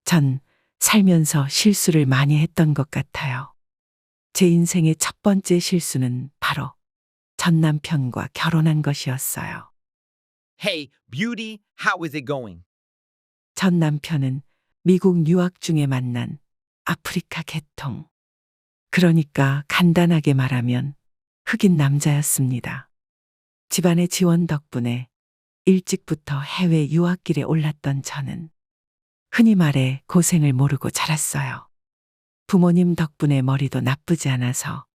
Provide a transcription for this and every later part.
전 살면서 실수를 많이 했던 것 같아요. 제 인생의 첫 번째 실수는 바로 전 남편과 결혼한 것이었어요. Hey, beauty, how is it going? 전 남편은 미국 유학 중에 만난 아프리카 계통. 그러니까 간단하게 말하면 흑인 남자였습니다. 집안의 지원 덕분에 일찍부터 해외 유학길에 올랐던 저는 흔히 말해 고생을 모르고 자랐어요. 부모님 덕분에 머리도 나쁘지 않아서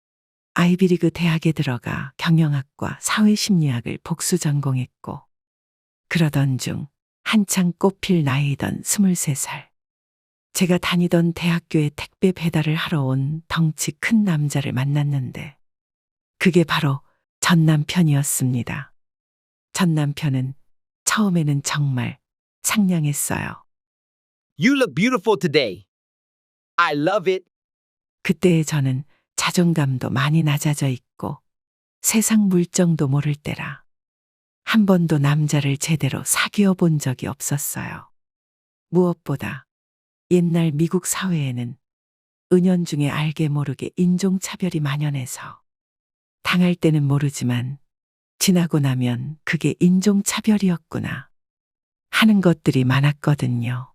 아이비리그 대학에 들어가 경영학과 사회심리학을 복수 전공했고, 그러던 중 한창 꽃필 나이던 23살. 제가 다니던 대학교에 택배 배달을 하러 온 덩치 큰 남자를 만났는데, 그게 바로 전 남편이었습니다. 전 남편은 처음에는 정말 상냥했어요. You look beautiful today. I love it. 그때의 저는 자존감도 많이 낮아져 있고 세상 물정도 모를 때라 한 번도 남자를 제대로 사귀어 본 적이 없었어요. 무엇보다 옛날 미국 사회에는 은연중에 알게 모르게 인종차별이 만연해서 당할 때는 모르지만 지나고 나면 그게 인종차별이었구나 하는 것들이 많았거든요.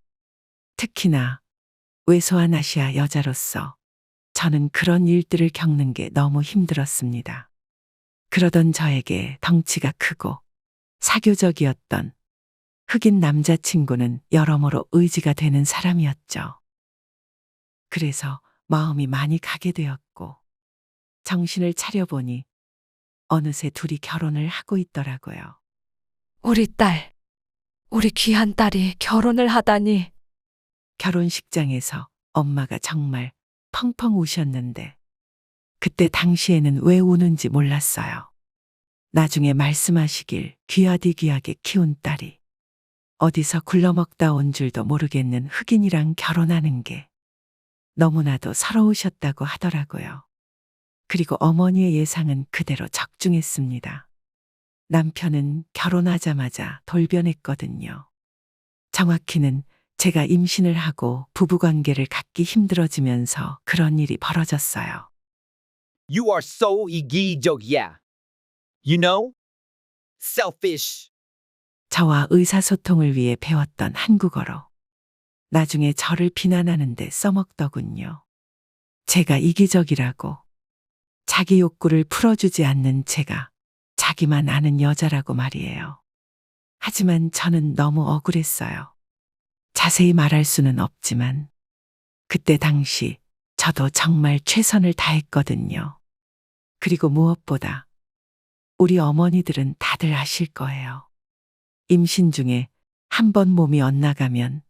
특히나 왜소한 아시아 여자로서 저는 그런 일들을 겪는 게 너무 힘들었습니다. 그러던 저에게 덩치가 크고 사교적이었던 흑인 남자친구는 여러모로 의지가 되는 사람이었죠. 그래서 마음이 많이 가게 되었고 정신을 차려보니 어느새 둘이 결혼을 하고 있더라고요. 우리 귀한 딸이 결혼을 하다니. 결혼식장에서 엄마가 정말 펑펑 우셨는데 그때 당시에는 왜 우는지 몰랐어요. 나중에 말씀하시길 귀하디 귀하게 키운 딸이 어디서 굴러먹다 온 줄도 모르겠는 흑인이랑 결혼하는 게 너무나도 서러우셨다고 하더라고요. 그리고 어머니의 예상은 그대로 적중했습니다. 남편은 결혼하자마자 돌변했거든요. 정확히는 제가 임신을 하고 부부관계를 갖기 힘들어지면서 그런 일이 벌어졌어요. You are so 이기적이야. You know? Selfish. 저와 의사소통을 위해 배웠던 한국어로 나중에 저를 비난하는데 써먹더군요. 제가 이기적이라고, 자기 욕구를 풀어주지 않는 제가 자기만 아는 여자라고 말이에요. 하지만 저는 너무 억울했어요. 자세히 말할 수는 없지만 그때 당시 저도 정말 최선을 다했거든요. 그리고 무엇보다 우리 어머니들은 다들 아실 거예요. 임신 중에 한 번 몸이 엇나가면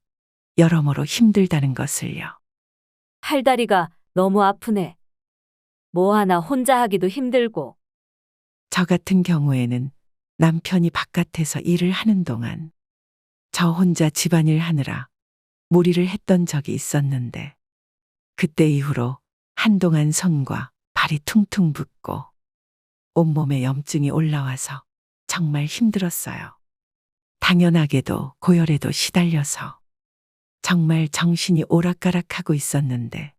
여러모로 힘들다는 것을요. 팔다리가 너무 아프네. 뭐 하나 혼자 하기도 힘들고. 저 같은 경우에는 남편이 바깥에서 일을 하는 동안 저 혼자 집안일 하느라 무리를 했던 적이 있었는데 그때 이후로 한동안 손과 발이 퉁퉁 붓고 온몸에 염증이 올라와서 정말 힘들었어요. 당연하게도 고열에도 시달려서 정말 정신이 오락가락하고 있었는데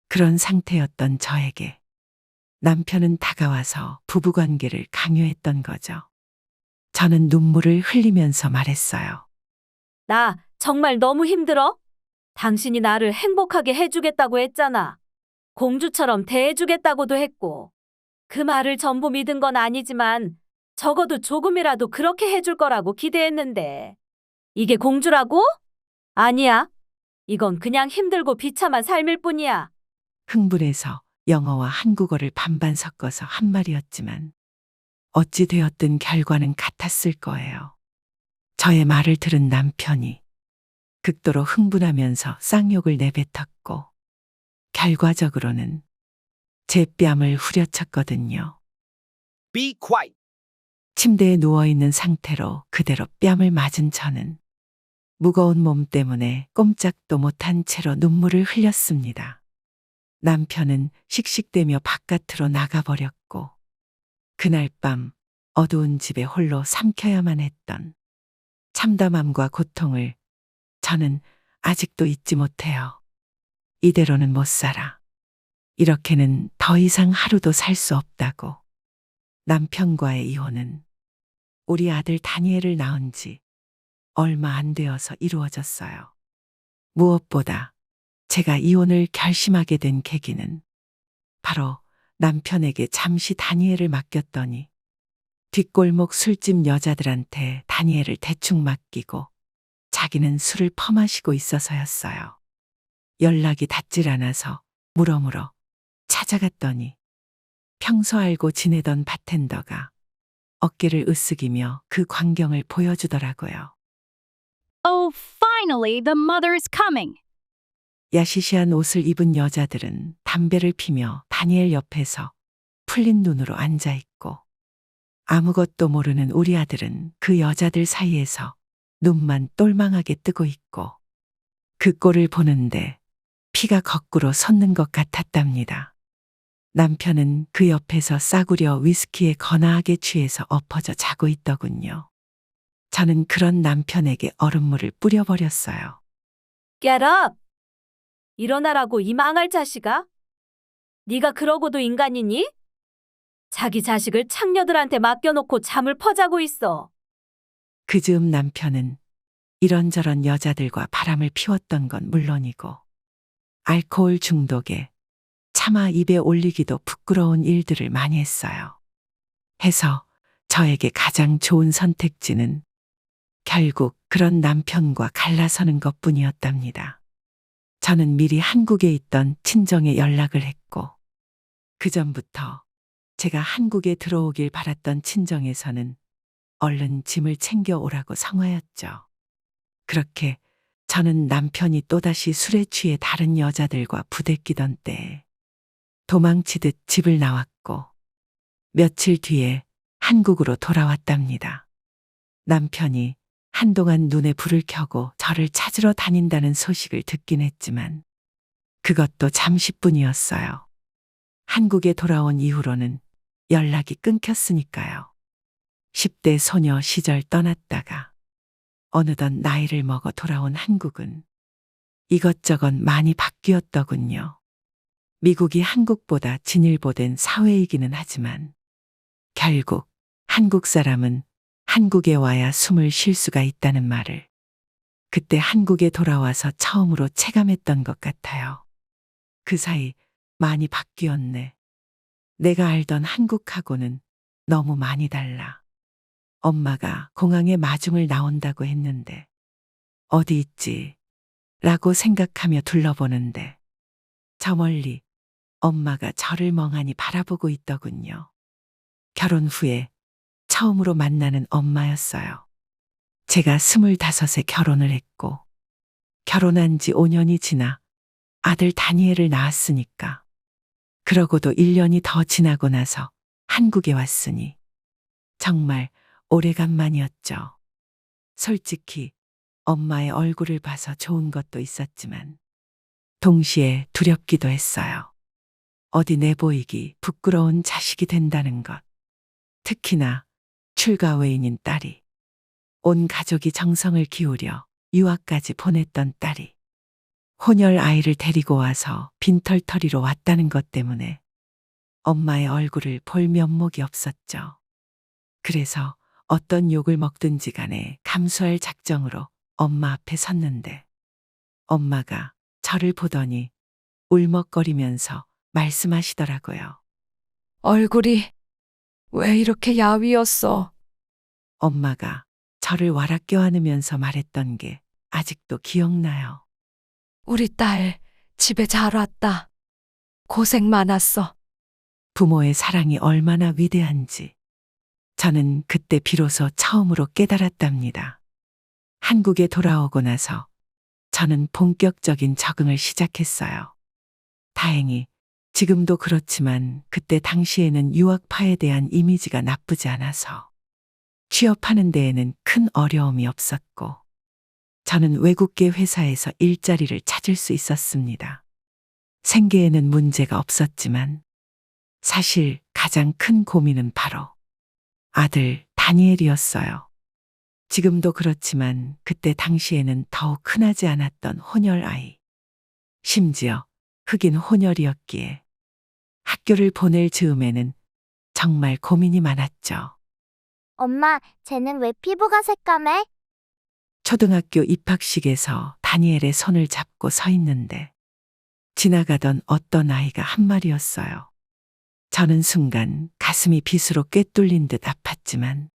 그런 상태였던 저에게 남편은 다가와서 부부관계를 강요했던 거죠. 저는 눈물을 흘리면서 말했어요. 나 정말 너무 힘들어? 당신이 나를 행복하게 해주겠다고 했잖아. 공주처럼 대해주겠다고도 했고. 그 말을 전부 믿은 건 아니지만 적어도 조금이라도 그렇게 해줄 거라고 기대했는데. 이게 공주라고? 아니야. 이건 그냥 힘들고 비참한 삶일 뿐이야. 흥분해서 영어와 한국어를 반반 섞어서 한 말이었지만 어찌 되었든 결과는 같았을 거예요. 저의 말을 들은 남편이 극도로 흥분하면서 쌍욕을 내뱉었고 결과적으로는 제 뺨을 후려쳤거든요. Be quiet. 침대에 누워있는 상태로 그대로 뺨을 맞은 저는 무거운 몸 때문에 꼼짝도 못한 채로 눈물을 흘렸습니다. 남편은 씩씩대며 바깥으로 나가버렸고 그날 밤 어두운 집에 홀로 삼켜야만 했던 참담함과 고통을 저는 아직도 잊지 못해요. 이대로는 못 살아. 이렇게는 더 이상 하루도 살 수 없다고. 남편과의 이혼은 우리 아들 다니엘을 낳은 지 얼마 안 되어서 이루어졌어요. 무엇보다 제가 이혼을 결심하게 된 계기는 바로 남편에게 잠시 다니엘을 맡겼더니 뒷골목 술집 여자들한테 다니엘을 대충 맡기고 자기는 술을 퍼마시고 있어서였어요. 연락이 닿질 않아서 물어물어 찾아갔더니 평소 알고 지내던 바텐더가 어깨를 으쓱이며 그 광경을 보여주더라고요. Oh, finally, the mother's coming. 야시시한 옷을 입은 여자들은 담배를 피며 다니엘 옆에서 풀린 눈으로 앉아 있고 아무것도 모르는 우리 아들은 그 여자들 사이에서 눈만 똘망하게 뜨고 있고 그 꼴을 보는데 피가 거꾸로 솟는 것 같았답니다. 남편은 그 옆에서 싸구려 위스키에 거나하게 취해서 엎어져 자고 있더군요. 저는 그런 남편에게 얼음물을 뿌려버렸어요. Get up! 일어나라고 이 망할 자식아? 네가 그러고도 인간이니? 자기 자식을 창녀들한테 맡겨놓고 잠을 퍼자고 있어. 그 즈음 남편은 이런저런 여자들과 바람을 피웠던 건 물론이고 알코올 중독에 차마 입에 올리기도 부끄러운 일들을 많이 했어요. 해서 저에게 가장 좋은 선택지는 결국 그런 남편과 갈라서는 것뿐이었답니다. 저는 미리 한국에 있던 친정에 연락을 했고 그 전부터 제가 한국에 들어오길 바랐던 친정에서는 얼른 짐을 챙겨오라고 성화였죠. 그렇게 저는 남편이 또다시 술에 취해 다른 여자들과 부대끼던 때에 도망치듯 집을 나왔고 며칠 뒤에 한국으로 돌아왔답니다. 남편이 한동안 눈에 불을 켜고 저를 찾으러 다닌다는 소식을 듣긴 했지만 그것도 잠시뿐이었어요. 한국에 돌아온 이후로는 연락이 끊겼으니까요. 10대 소녀 시절 떠났다가 어느덧 나이를 먹어 돌아온 한국은 이것저것 많이 바뀌었더군요. 미국이 한국보다 진일보된 사회이기는 하지만 결국 한국 사람은 한국에 와야 숨을 쉴 수가 있다는 말을 그때 한국에 돌아와서 처음으로 체감했던 것 같아요. 그 사이 많이 바뀌었네. 내가 알던 한국하고는 너무 많이 달라. 엄마가 공항에 마중을 나온다고 했는데 어디 있지? 라고 생각하며 둘러보는데 저 멀리 엄마가 저를 멍하니 바라보고 있더군요. 결혼 후에 처음으로 만나는 엄마였어요. 제가 25에 결혼을 했고 결혼한 지 5년이 지나 아들 다니엘을 낳았으니까 그러고도 1년이 더 지나고 나서 한국에 왔으니 정말 오래간만이었죠. 솔직히 엄마의 얼굴을 봐서 좋은 것도 있었지만 동시에 두렵기도 했어요. 어디 내보이기 부끄러운 자식이 된다는 것. 특히나 출가 외인인 딸이 온 가족이 정성을 기울여 유학까지 보냈던 딸이 혼혈 아이를 데리고 와서 빈털터리로 왔다는 것 때문에 엄마의 얼굴을 볼 면목이 없었죠. 그래서 어떤 욕을 먹든지 간에 감수할 작정으로 엄마 앞에 섰는데 엄마가 저를 보더니 울먹거리면서 말씀하시더라고요. 얼굴이 왜 이렇게 야위었어? 엄마가 저를 와락 껴안으면서 말했던 게 아직도 기억나요. 우리 딸 집에 잘 왔다. 고생 많았어. 부모의 사랑이 얼마나 위대한지 저는 그때 비로소 처음으로 깨달았답니다. 한국에 돌아오고 나서 저는 본격적인 적응을 시작했어요. 다행히 지금도 그렇지만 그때 당시에는 유학파에 대한 이미지가 나쁘지 않아서 취업하는 데에는 큰 어려움이 없었고 저는 외국계 회사에서 일자리를 찾을 수 있었습니다. 생계에는 문제가 없었지만 사실 가장 큰 고민은 바로 아들 다니엘이었어요. 지금도 그렇지만 그때 당시에는 더욱 흔하지 않았던 혼혈 아이. 심지어 흑인 혼혈이었기에 학교를 보낼 즈음에는 정말 고민이 많았죠. 엄마, 쟤는 왜 피부가 새까매? 초등학교 입학식에서 다니엘의 손을 잡고 서 있는데 지나가던 어떤 아이가 한 말이었어요. 저는 순간 가슴이 빗으로 꿰뚫린 듯 아팠지만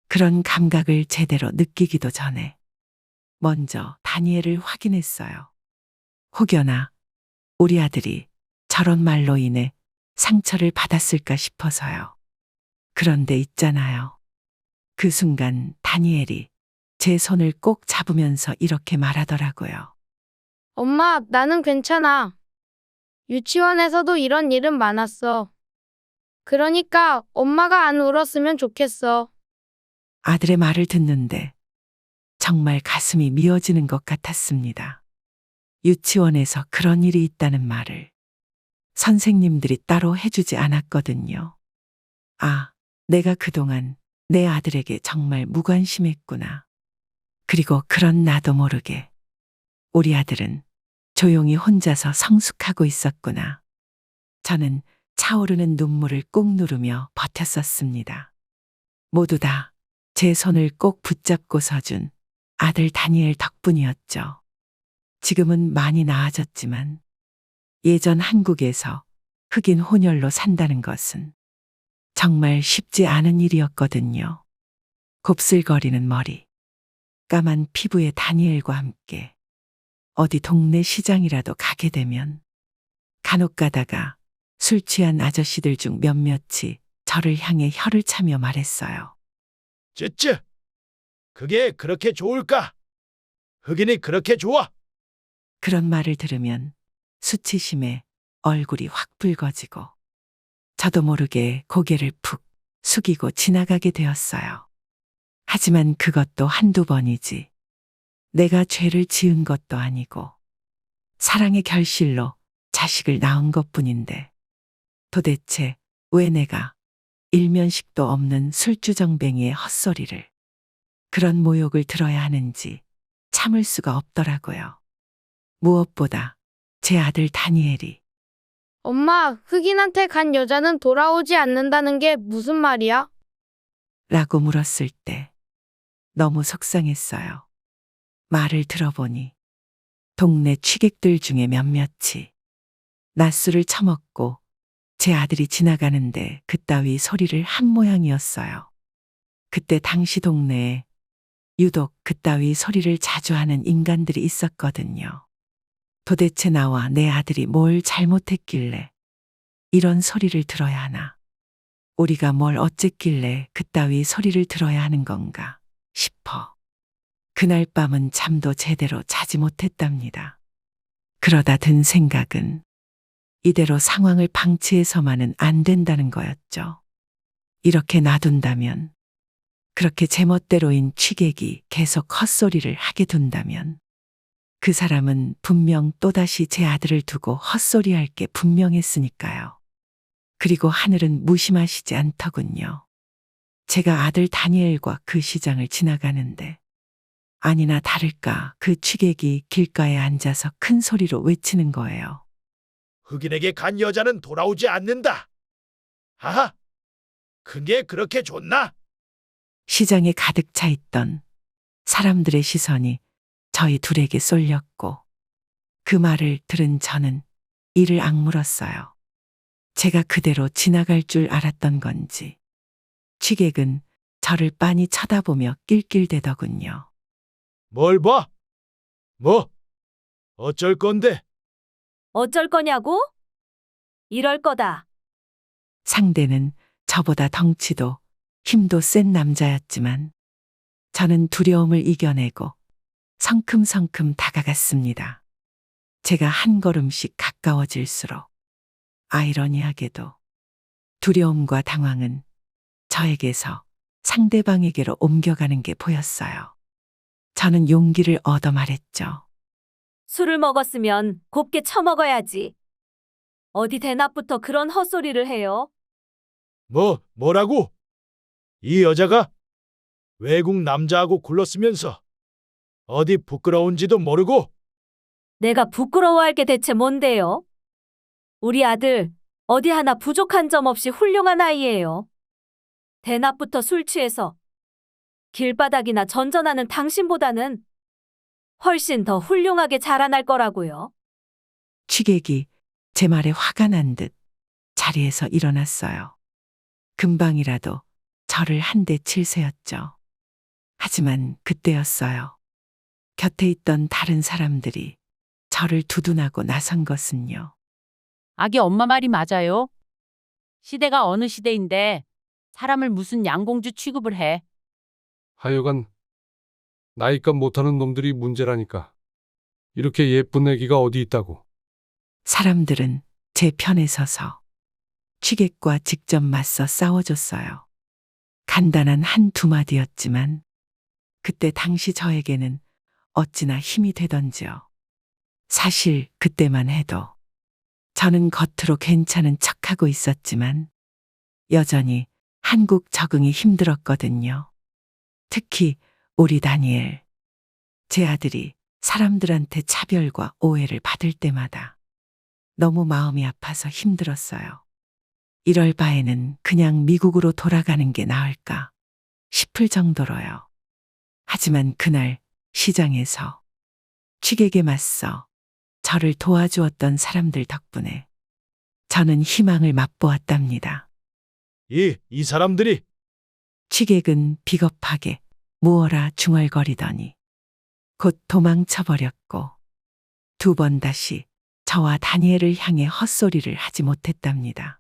그런 감각을 제대로 느끼기도 전에 먼저 다니엘을 확인했어요. 혹여나 우리 아들이 저런 말로 인해 상처를 받았을까 싶어서요. 그런데 있잖아요. 그 순간 다니엘이 제 손을 꼭 잡으면서 이렇게 말하더라고요. 엄마, 나는 괜찮아. 유치원에서도 이런 일은 많았어. 그러니까 엄마가 안 울었으면 좋겠어. 아들의 말을 듣는데 정말 가슴이 미어지는 것 같았습니다. 유치원에서 그런 일이 있다는 말을 선생님들이 따로 해주지 않았거든요. 아, 내가 그동안 내 아들에게 정말 무관심했구나. 그리고 그런 나도 모르게 우리 아들은 조용히 혼자서 성숙하고 있었구나. 저는 차오르는 눈물을 꾹 누르며 버텼었습니다. 모두 다 제 손을 꼭 붙잡고 서준 아들 다니엘 덕분이었죠. 지금은 많이 나아졌지만 예전 한국에서 흑인 혼혈로 산다는 것은 정말 쉽지 않은 일이었거든요. 곱슬거리는 머리, 까만 피부의 다니엘과 함께 어디 동네 시장이라도 가게 되면 간혹 가다가 술 취한 아저씨들 중 몇몇이 저를 향해 혀를 차며 말했어요. 쯔쯔, 그게 그렇게 좋을까? 흑인이 그렇게 좋아? 그런 말을 들으면 수치심에 얼굴이 확 붉어지고 저도 모르게 고개를 푹 숙이고 지나가게 되었어요. 하지만 그것도 한두 번이지. 내가 죄를 지은 것도 아니고 사랑의 결실로 자식을 낳은 것뿐인데 도대체 왜 내가 일면식도 없는 술주정뱅이의 헛소리를 그런 모욕을 들어야 하는지 참을 수가 없더라고요. 무엇보다 제 아들 다니엘이 엄마, 흑인한테 간 여자는 돌아오지 않는다는 게 무슨 말이야? 라고 물었을 때 너무 속상했어요. 말을 들어보니 동네 취객들 중에 몇몇이 낮술을 처먹고 제 아들이 지나가는데 그따위 소리를 한 모양이었어요. 그때 당시 동네에 유독 그따위 소리를 자주 하는 인간들이 있었거든요. 도대체 나와 내 아들이 뭘 잘못했길래 이런 소리를 들어야 하나? 우리가 뭘 어쨌길래 그따위 소리를 들어야 하는 건가 싶어. 그날 밤은 잠도 제대로 자지 못했답니다. 그러다 든 생각은 이대로 상황을 방치해서만은 안 된다는 거였죠. 이렇게 놔둔다면, 그렇게 제멋대로인 취객이 계속 헛소리를 하게 둔다면 그 사람은 분명 또다시 제 아들을 두고 헛소리할 게 분명했으니까요. 그리고 하늘은 무심하시지 않더군요. 제가 아들 다니엘과 그 시장을 지나가는데 아니나 다를까 그 취객이 길가에 앉아서 큰 소리로 외치는 거예요. 흑인에게 간 여자는 돌아오지 않는다. 하하, 그게 그렇게 좋나? 시장에 가득 차 있던 사람들의 시선이 저희 둘에게 쏠렸고 그 말을 들은 저는 이를 악물었어요. 제가 그대로 지나갈 줄 알았던 건지 취객은 저를 빤히 쳐다보며 낄낄대더군요. 뭘 봐? 뭐? 어쩔 건데? 어쩔 거냐고? 이럴 거다. 상대는 저보다 덩치도 힘도 센 남자였지만 저는 두려움을 이겨내고 성큼성큼 다가갔습니다. 제가 한 걸음씩 가까워질수록 아이러니하게도 두려움과 당황은 저에게서 상대방에게로 옮겨가는 게 보였어요. 저는 용기를 얻어 말했죠. 술을 먹었으면 곱게 처먹어야지. 어디 대낮부터 그런 헛소리를 해요? 뭐라고? 이 여자가? 외국 남자하고 굴렀으면서 어디 부끄러운지도 모르고. 내가 부끄러워할 게 대체 뭔데요? 우리 아들 어디 하나 부족한 점 없이 훌륭한 아이예요. 대낮부터 술 취해서 길바닥이나 전전하는 당신보다는 훨씬 더 훌륭하게 자라날 거라고요. 취객이 제 말에 화가 난 듯 자리에서 일어났어요. 금방이라도 저를 한 대 칠 새였죠. 하지만 그때였어요. 곁에 있던 다른 사람들이 저를 두둔하고 나선 것은요. 아기 엄마 말이 맞아요. 시대가 어느 시대인데 사람을 무슨 양공주 취급을 해. 하여간 나이값 못하는 놈들이 문제라니까. 이렇게 예쁜 애기가 어디 있다고. 사람들은 제 편에 서서 취객과 직접 맞서 싸워줬어요. 간단한 한두 마디였지만 그때 당시 저에게는 어찌나 힘이 되던지요. 사실 그때만 해도 저는 겉으로 괜찮은 척하고 있었지만 여전히 한국 적응이 힘들었거든요. 특히 우리 다니엘, 제 아들이 사람들한테 차별과 오해를 받을 때마다 너무 마음이 아파서 힘들었어요. 이럴 바에는 그냥 미국으로 돌아가는 게 나을까 싶을 정도로요. 하지만 그날 시장에서 취객에 맞서 저를 도와주었던 사람들 덕분에 저는 희망을 맛보았답니다. 이 사람들이 취객은 비겁하게 무어라 중얼거리더니 곧 도망쳐버렸고 두 번 다시 저와 다니엘을 향해 헛소리를 하지 못했답니다.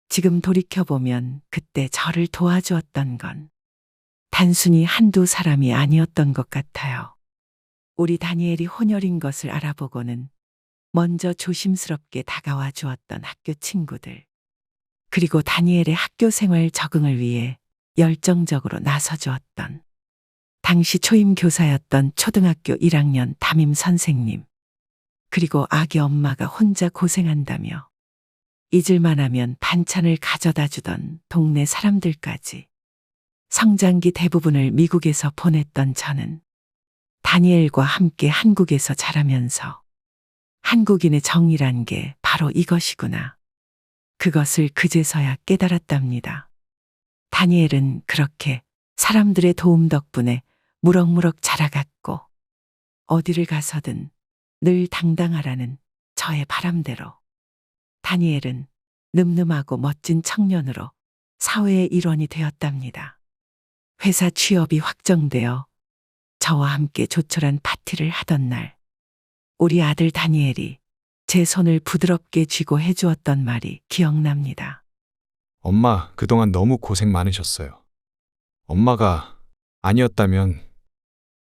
지금 돌이켜보면 그때 저를 도와주었던 건 단순히 한두 사람이 아니었던 것 같아요. 우리 다니엘이 혼혈인 것을 알아보고는 먼저 조심스럽게 다가와 주었던 학교 친구들, 그리고 다니엘의 학교 생활 적응을 위해 열정적으로 나서주었던 당시 초임 교사였던 초등학교 1학년 담임 선생님, 그리고 아기 엄마가 혼자 고생한다며 잊을만 하면 반찬을 가져다 주던 동네 사람들까지 성장기 대부분을 미국에서 보냈던 저는 다니엘과 함께 한국에서 자라면서 한국인의 정의란 게 바로 이것이구나. 그것을 그제서야 깨달았답니다. 다니엘은 그렇게 사람들의 도움 덕분에 무럭무럭 자라갔고 어디를 가서든 늘 당당하라는 저의 바람대로 다니엘은 늠름하고 멋진 청년으로 사회의 일원이 되었답니다. 회사 취업이 확정되어 저와 함께 조촐한 파티를 하던 날, 우리 아들 다니엘이 제 손을 부드럽게 쥐고 해주었던 말이 기억납니다. 엄마, 그동안 너무 고생 많으셨어요. 엄마가 아니었다면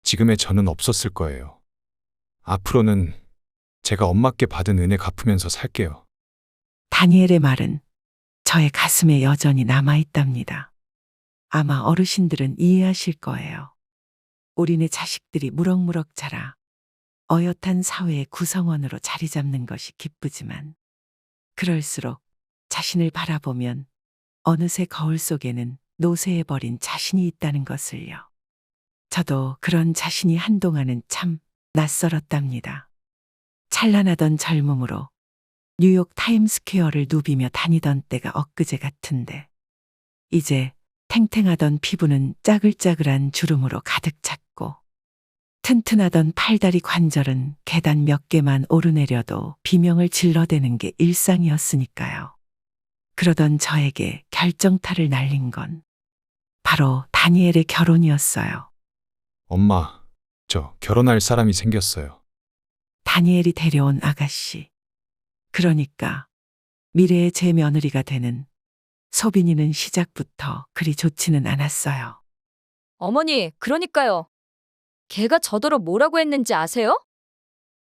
지금의 저는 없었을 거예요. 앞으로는 제가 엄마께 받은 은혜 갚으면서 살게요. 다니엘의 말은 저의 가슴에 여전히 남아있답니다. 아마 어르신들은 이해하실 거예요. 우리네 자식들이 무럭무럭 자라 어엿한 사회의 구성원으로 자리 잡는 것이 기쁘지만 그럴수록 자신을 바라보면 어느새 거울 속에는 노쇠해버린 자신이 있다는 것을요. 저도 그런 자신이 한동안은 참 낯설었답니다. 찬란하던 젊음으로 뉴욕 타임스퀘어를 누비며 다니던 때가 엊그제 같은데 이제 탱탱하던 피부는 짜글짜글한 주름으로 가득 찼고 튼튼하던 팔다리 관절은 계단 몇 개만 오르내려도 비명을 질러대는 게 일상이었으니까요. 그러던 저에게 결정타를 날린 건 바로 다니엘의 결혼이었어요. 엄마, 저 결혼할 사람이 생겼어요. 다니엘이 데려온 아가씨. 그러니까 미래의 제 며느리가 되는 소빈이는 시작부터 그리 좋지는 않았어요. 어머니, 그러니까요. 걔가 저더러 뭐라고 했는지 아세요?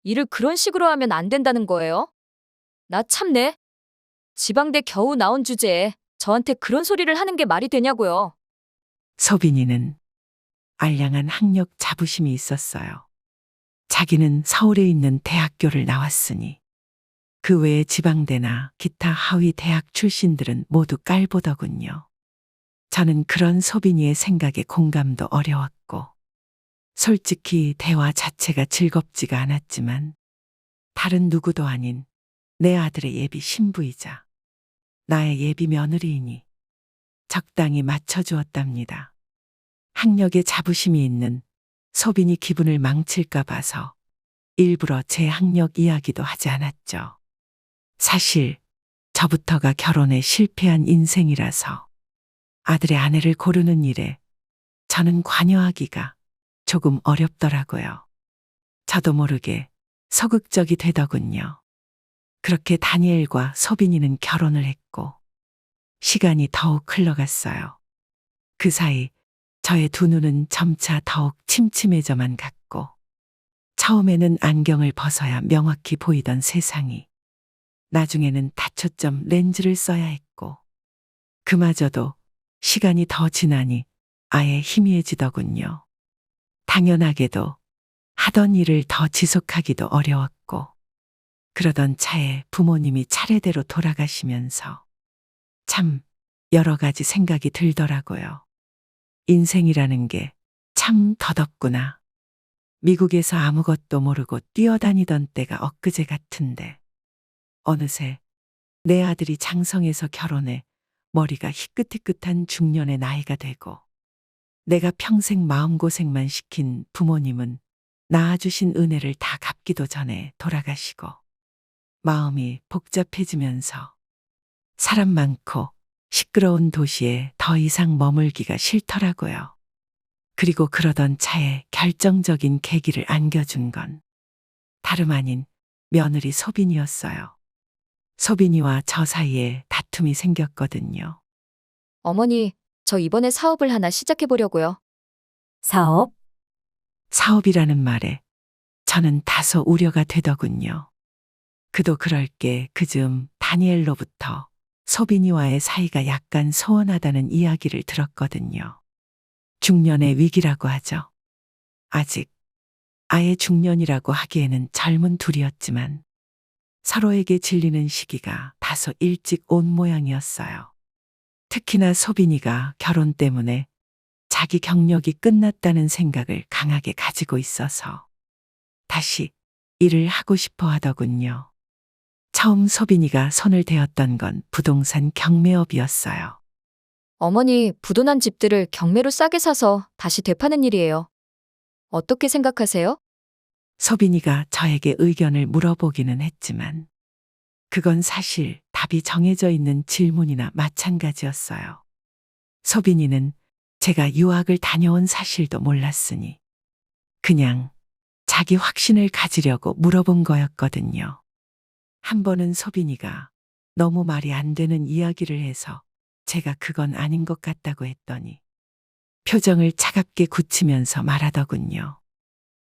일을 그런 식으로 하면 안 된다는 거예요. 나 참네. 지방대 겨우 나온 주제에 저한테 그런 소리를 하는 게 말이 되냐고요. 소빈이는 알량한 학력 자부심이 있었어요. 자기는 서울에 있는 대학교를 나왔으니 그 외의 지방대나 기타 하위 대학 출신들은 모두 깔보더군요. 저는 그런 소빈이의 생각에 공감도 어려웠고, 솔직히 대화 자체가 즐겁지가 않았지만, 다른 누구도 아닌 내 아들의 예비 신부이자 나의 예비 며느리이니 적당히 맞춰주었답니다. 학력에 자부심이 있는 소빈이 기분을 망칠까 봐서 일부러 제 학력 이야기도 하지 않았죠. 사실 저부터가 결혼에 실패한 인생이라서 아들의 아내를 고르는 일에 저는 관여하기가 조금 어렵더라고요. 저도 모르게 소극적이 되더군요. 그렇게 다니엘과 소빈이는 결혼을 했고 시간이 더욱 흘러갔어요. 그 사이 저의 두 눈은 점차 더욱 침침해져만 갔고 처음에는 안경을 벗어야 명확히 보이던 세상이 나중에는 다초점 렌즈를 써야 했고 그마저도 시간이 더 지나니 아예 희미해지더군요. 당연하게도 하던 일을 더 지속하기도 어려웠고 그러던 차에 부모님이 차례대로 돌아가시면서 참 여러 가지 생각이 들더라고요. 인생이라는 게 참 덧없구나. 미국에서 아무것도 모르고 뛰어다니던 때가 엊그제 같은데 어느새 내 아들이 장성해서 결혼해 머리가 희끗희끗한 중년의 나이가 되고 내가 평생 마음고생만 시킨 부모님은 낳아주신 은혜를 다 갚기도 전에 돌아가시고 마음이 복잡해지면서 사람 많고 시끄러운 도시에 더 이상 머물기가 싫더라고요. 그리고 그러던 차에 결정적인 계기를 안겨준 건 다름 아닌 며느리 소빈이었어요. 소빈이와 저 사이에 다툼이 생겼거든요. 어머니, 저 이번에 사업을 하나 시작해 보려고요. 사업? 사업이라는 말에 저는 다소 우려가 되더군요. 그도 그럴 게 그즈음 다니엘로부터 소빈이와의 사이가 약간 소원하다는 이야기를 들었거든요. 중년의 위기라고 하죠. 아직 아예 중년이라고 하기에는 젊은 둘이었지만 서로에게 질리는 시기가 다소 일찍 온 모양이었어요. 특히나 소빈이가 결혼 때문에 자기 경력이 끝났다는 생각을 강하게 가지고 있어서 다시 일을 하고 싶어 하더군요. 처음 소빈이가 손을 대었던 건 부동산 경매업이었어요. 어머니, 부도난 집들을 경매로 싸게 사서 다시 되파는 일이에요. 어떻게 생각하세요? 소빈이가 저에게 의견을 물어보기는 했지만 그건 사실 답이 정해져 있는 질문이나 마찬가지였어요. 소빈이는 제가 유학을 다녀온 사실도 몰랐으니 그냥 자기 확신을 가지려고 물어본 거였거든요. 한 번은 소빈이가 너무 말이 안 되는 이야기를 해서 제가 그건 아닌 것 같다고 했더니 표정을 차갑게 굳히면서 말하더군요.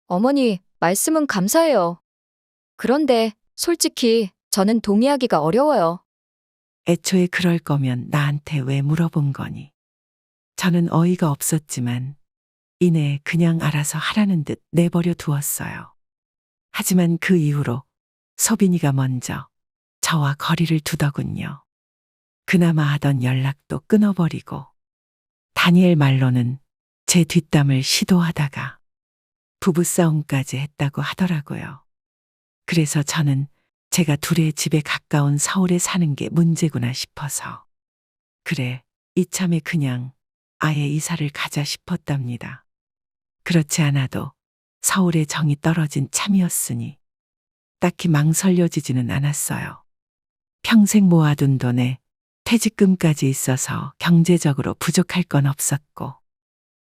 어머니, 말씀은 감사해요. 그런데 솔직히 저는 동의하기가 어려워요. 애초에 그럴 거면 나한테 왜 물어본 거니? 저는 어이가 없었지만 이내 그냥 알아서 하라는 듯 내버려 두었어요. 하지만 그 이후로 소빈이가 먼저 저와 거리를 두더군요. 그나마 하던 연락도 끊어버리고 다니엘 말로는 제 뒷담을 시도하다가 부부싸움까지 했다고 하더라고요. 그래서 저는 제가 둘의 집에 가까운 서울에 사는 게 문제구나 싶어서 그래, 이참에 그냥 아예 이사를 가자 싶었답니다. 그렇지 않아도 서울에 정이 떨어진 참이었으니 딱히 망설여지지는 않았어요. 평생 모아둔 돈에 퇴직금까지 있어서 경제적으로 부족할 건 없었고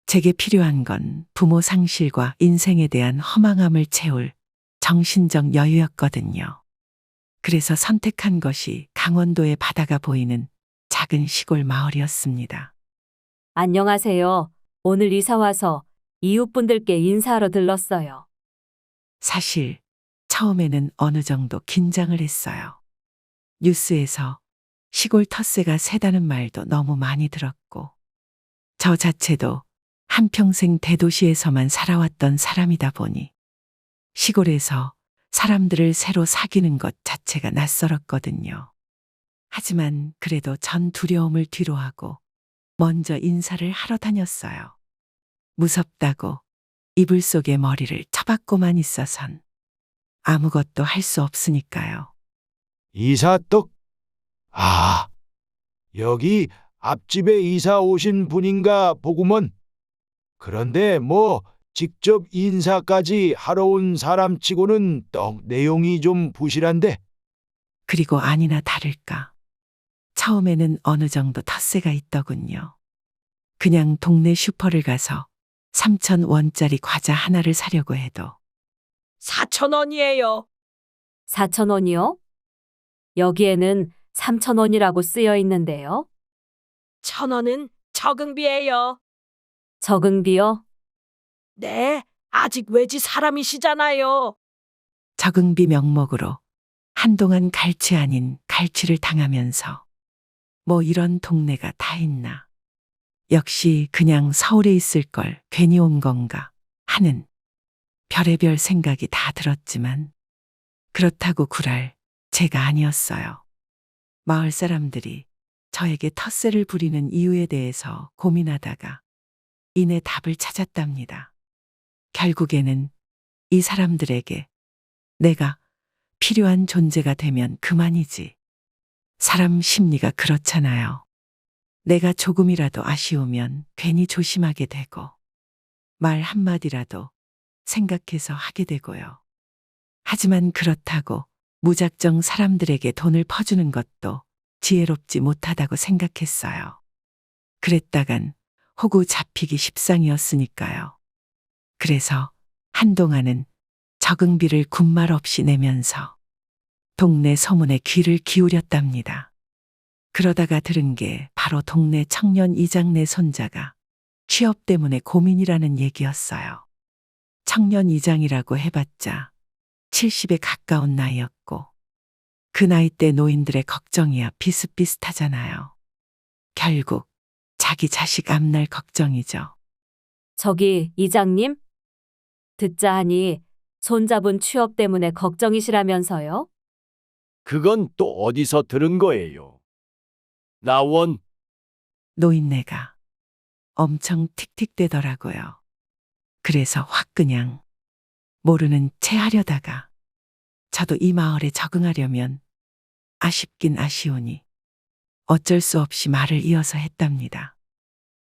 제게 필요한 건 부모 상실과 인생에 대한 허망함을 채울 정신적 여유였거든요. 그래서 선택한 것이 강원도의 바다가 보이는 작은 시골 마을이었습니다. 안녕하세요. 오늘 이사 와서 이웃분들께 인사하러 들렀어요. 사실 처음에는 어느 정도 긴장을 했어요. 뉴스에서 시골 텃세가 세다는 말도 너무 많이 들었고 저 자체도 한평생 대도시에서만 살아왔던 사람이다 보니 시골에서 사람들을 새로 사귀는 것 자체가 낯설었거든요. 하지만 그래도 전 두려움을 뒤로하고 먼저 인사를 하러 다녔어요. 무섭다고 이불 속에 머리를 쳐박고만 있어선 아무것도 할 수 없으니까요. 이사떡? 아, 여기 앞집에 이사 오신 분인가 보구먼. 그런데 뭐 직접 인사까지 하러 온 사람치고는 떡 내용이 좀 부실한데. 그리고 아니나 다를까. 처음에는 어느 정도 텃세가 있더군요. 그냥 동네 슈퍼를 가서 3,000원짜리 과자 하나를 사려고 해도 4,000원이에요. 4,000원이요? 여기에는 3,000원이라고 쓰여 있는데요. 1,000원은 적응비예요. 적응비요? 네, 아직 외지 사람이시잖아요. 적응비 명목으로 한동안 갈취 아닌 갈취를 당하면서 뭐 이런 동네가 다 있나. 역시 그냥 서울에 있을 걸 괜히 온 건가 하는 별의별 생각이 다 들었지만 그렇다고 굴할 제가 아니었어요. 마을 사람들이 저에게 텃세를 부리는 이유에 대해서 고민하다가 이내 답을 찾았답니다. 결국에는 이 사람들에게 내가 필요한 존재가 되면 그만이지. 사람 심리가 그렇잖아요. 내가 조금이라도 아쉬우면 괜히 조심하게 되고 말 한마디라도 생각해서 하게 되고요. 하지만 그렇다고 무작정 사람들에게 돈을 퍼주는 것도 지혜롭지 못하다고 생각했어요. 그랬다간 호구 잡히기 십상이었으니까요. 그래서 한동안은 적응비를 군말 없이 내면서 동네 소문에 귀를 기울였답니다. 그러다가 들은 게 바로 동네 청년 이장네 손자가 취업 때문에 고민이라는 얘기였어요. 청년 이장이라고 해봤자 70에 가까운 나이였고 그 나이 때 노인들의 걱정이야 비슷비슷하잖아요. 결국 자기 자식 앞날 걱정이죠. 저기 이장님? 듣자 하니 손자분 취업 때문에 걱정이시라면서요? 그건 또 어디서 들은 거예요? 나원. 노인네가 엄청 틱틱대더라고요. 그래서 확 그냥 모르는 채 하려다가 저도 이 마을에 적응하려면 아쉽긴 아쉬우니 어쩔 수 없이 말을 이어서 했답니다.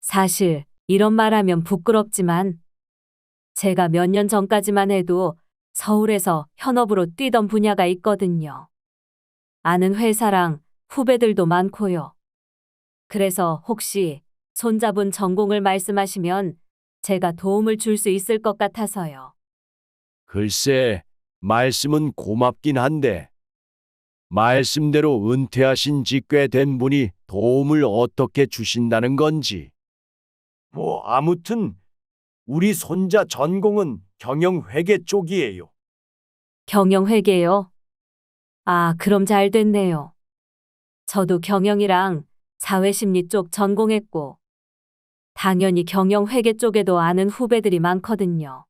사실 이런 말하면 부끄럽지만 제가 몇 년 전까지만 해도 서울에서 현업으로 뛰던 분야가 있거든요. 아는 회사랑 후배들도 많고요. 그래서 혹시 손자분 전공을 말씀하시면 제가 도움을 줄 수 있을 것 같아서요. 글쎄, 말씀은 고맙긴 한데 말씀대로 은퇴하신 지 꽤 된 분이 도움을 어떻게 주신다는 건지. 뭐 아무튼 우리 손자 전공은 경영회계 쪽이에요. 경영회계요? 아, 그럼 잘 됐네요. 저도 경영이랑 사회심리 쪽 전공했고 당연히 경영회계 쪽에도 아는 후배들이 많거든요.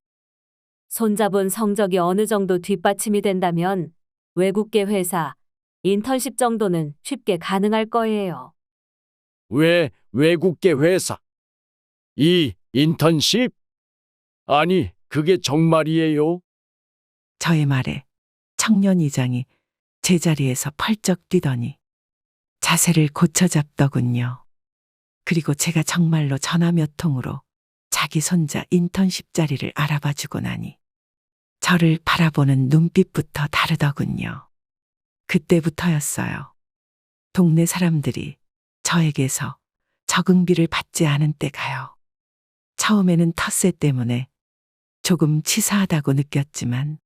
손자분 성적이 어느 정도 뒷받침이 된다면 외국계 회사, 인턴십 정도는 쉽게 가능할 거예요. 왜 외국계 회사? 이 인턴십? 아니, 그게 정말이에요? 저의 말에 청년 이장이 제자리에서 펄쩍 뛰더니 자세를 고쳐 잡더군요. 그리고 제가 정말로 전화 몇 통으로 자기 손자 인턴십 자리를 알아봐 주고 나니 저를 바라보는 눈빛부터 다르더군요. 그때부터였어요. 동네 사람들이 저에게서 적응비를 받지 않은 때가요. 처음에는 텃세 때문에 조금 치사하다고 느꼈지만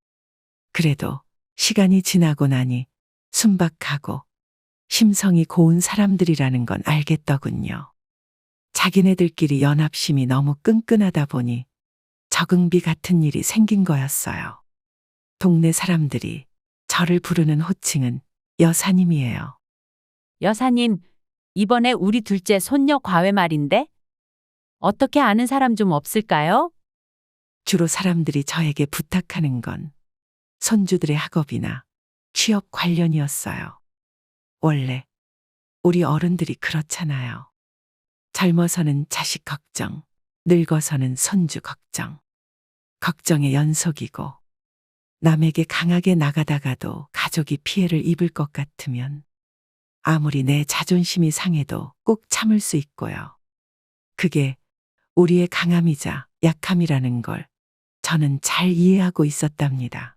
그래도 시간이 지나고 나니 순박하고 심성이 고운 사람들이라는 건 알겠더군요. 자기네들끼리 연합심이 너무 끈끈하다 보니 적응비 같은 일이 생긴 거였어요. 동네 사람들이 저를 부르는 호칭은 여사님이에요. 여사님, 이번에 우리 둘째 손녀 과외 말인데 어떻게 아는 사람 좀 없을까요? 주로 사람들이 저에게 부탁하는 건 손주들의 학업이나 취업 관련이었어요. 원래 우리 어른들이 그렇잖아요. 젊어서는 자식 걱정, 늙어서는 손주 걱정. 걱정의 연속이고 남에게 강하게 나가다가도 가족이 피해를 입을 것 같으면 아무리 내 자존심이 상해도 꼭 참을 수 있고요. 그게 우리의 강함이자 약함이라는 걸 저는 잘 이해하고 있었답니다.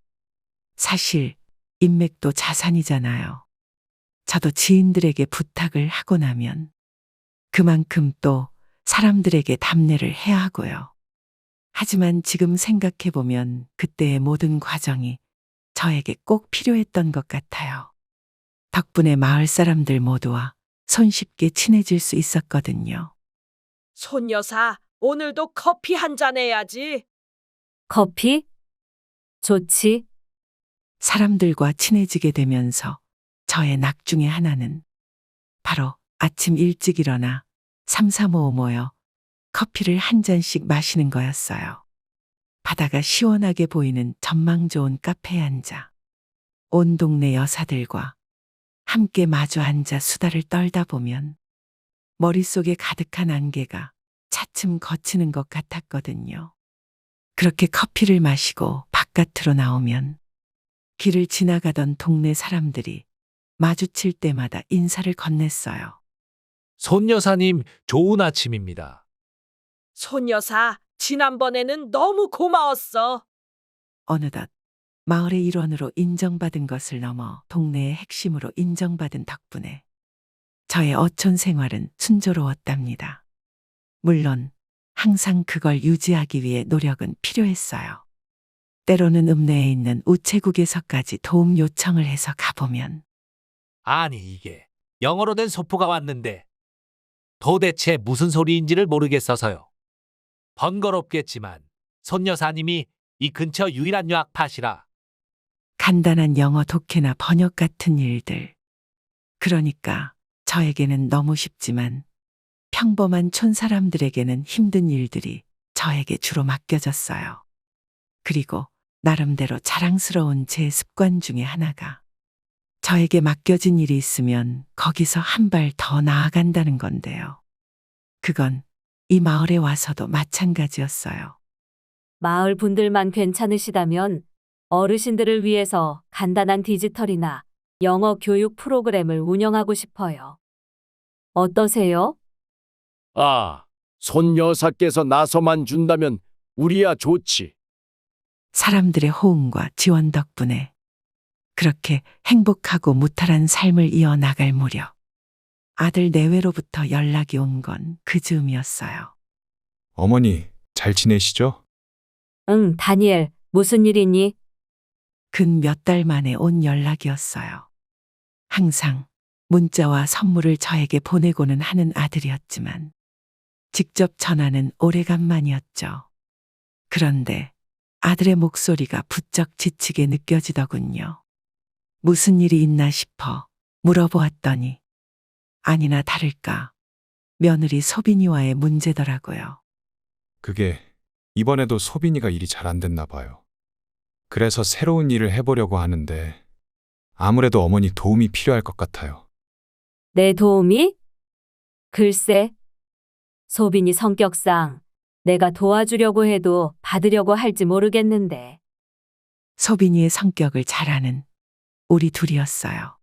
사실 인맥도 자산이잖아요. 저도 지인들에게 부탁을 하고 나면 그만큼 또 사람들에게 답례를 해야 하고요. 하지만 지금 생각해보면 그때의 모든 과정이 저에게 꼭 필요했던 것 같아요. 덕분에 마을 사람들 모두와 손쉽게 친해질 수 있었거든요. 손 여사, 오늘도 커피 한 잔 해야지. 커피? 좋지. 사람들과 친해지게 되면서 저의 낙 중에 하나는 바로 아침 일찍 일어나 삼삼오오 모여 커피를 한 잔씩 마시는 거였어요. 바다가 시원하게 보이는 전망 좋은 카페에 앉아 온 동네 여사들과 함께 마주 앉아 수다를 떨다 보면 머릿속에 가득한 안개가 차츰 걷히는 것 같았거든요. 그렇게 커피를 마시고 바깥으로 나오면 길을 지나가던 동네 사람들이 마주칠 때마다 인사를 건넸어요. 손 여사님, 좋은 아침입니다. 손 여사, 지난번에는 너무 고마웠어. 어느덧 마을의 일원으로 인정받은 것을 넘어 동네의 핵심으로 인정받은 덕분에 저의 어촌 생활은 순조로웠답니다. 물론 항상 그걸 유지하기 위해 노력은 필요했어요. 때로는 읍내에 있는 우체국에서까지 도움 요청을 해서 가보면 아니, 이게 영어로 된 소포가 왔는데 도대체 무슨 소리인지를 모르겠어서요. 번거롭겠지만 손 여사님이 이 근처 유일한 유학파시라. 간단한 영어 독해나 번역 같은 일들. 그러니까 저에게는 너무 쉽지만 평범한 촌 사람들에게는 힘든 일들이 저에게 주로 맡겨졌어요. 그리고 나름대로 자랑스러운 제 습관 중에 하나가 저에게 맡겨진 일이 있으면 거기서 한 발 더 나아간다는 건데요. 그건 이 마을에 와서도 마찬가지였어요. 마을 분들만 괜찮으시다면 어르신들을 위해서 간단한 디지털이나 영어 교육 프로그램을 운영하고 싶어요. 어떠세요? 아, 손 여사께서 나서만 준다면 우리야 좋지. 사람들의 호응과 지원 덕분에 그렇게 행복하고 무탈한 삶을 이어나갈 무렵 아들 내외로부터 연락이 온 건 그 즈음이었어요. 어머니, 잘 지내시죠? 응, 다니엘, 무슨 일이니? 근 몇 달 만에 온 연락이었어요. 항상 문자와 선물을 저에게 보내고는 하는 아들이었지만 직접 전화는 오래간만이었죠. 그런데 아들의 목소리가 부쩍 지치게 느껴지더군요. 무슨 일이 있나 싶어 물어보았더니 아니나 다를까 며느리 소빈이와의 문제더라고요. 그게 이번에도 소빈이가 일이 잘 안 됐나 봐요. 그래서 새로운 일을 해보려고 하는데 아무래도 어머니 도움이 필요할 것 같아요. 내 도움이? 글쎄, 소빈이 성격상 내가 도와주려고 해도 받으려고 할지 모르겠는데. 소빈이의 성격을 잘 아는 우리 둘이었어요.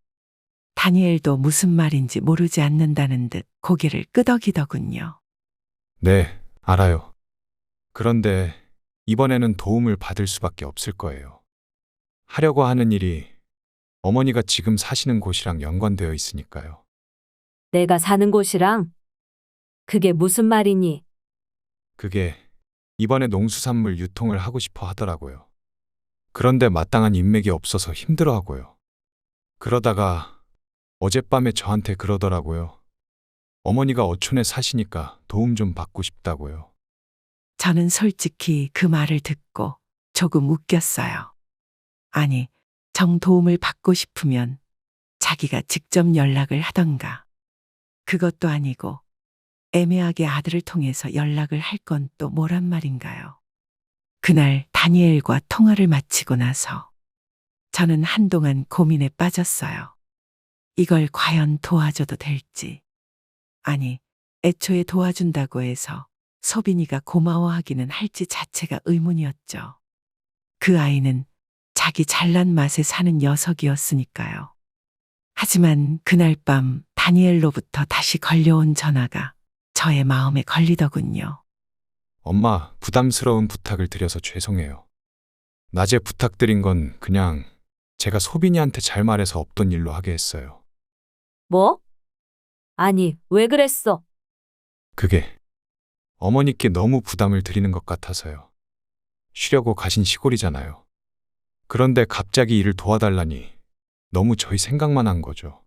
다니엘도 무슨 말인지 모르지 않는다는 듯 고개를 끄덕이더군요. 네, 알아요. 그런데 이번에는 도움을 받을 수밖에 없을 거예요. 하려고 하는 일이 어머니가 지금 사시는 곳이랑 연관되어 있으니까요. 내가 사는 곳이랑? 그게 무슨 말이니? 그게 이번에 농수산물 유통을 하고 싶어 하더라고요. 그런데 마땅한 인맥이 없어서 힘들어하고요. 그러다가 어젯밤에 저한테 그러더라고요. 어머니가 어촌에 사시니까 도움 좀 받고 싶다고요. 저는 솔직히 그 말을 듣고 조금 웃겼어요. 아니, 정 도움을 받고 싶으면 자기가 직접 연락을 하던가. 그것도 아니고 애매하게 아들을 통해서 연락을 할 건 또 뭐란 말인가요? 그날 다니엘과 통화를 마치고 나서 저는 한동안 고민에 빠졌어요. 이걸 과연 도와줘도 될지, 아니, 애초에 도와준다고 해서 소빈이가 고마워하기는 할지 자체가 의문이었죠. 그 아이는 자기 잘난 맛에 사는 녀석이었으니까요. 하지만 그날 밤 다니엘로부터 다시 걸려온 전화가 저의 마음에 걸리더군요. 엄마, 부담스러운 부탁을 드려서 죄송해요. 낮에 부탁드린 건 그냥 제가 소빈이한테 잘 말해서 없던 일로 하게 했어요. 뭐? 아니, 왜 그랬어? 그게 어머니께 너무 부담을 드리는 것 같아서요. 쉬려고 가신 시골이잖아요. 그런데 갑자기 일을 도와달라니 너무 저희 생각만 한 거죠.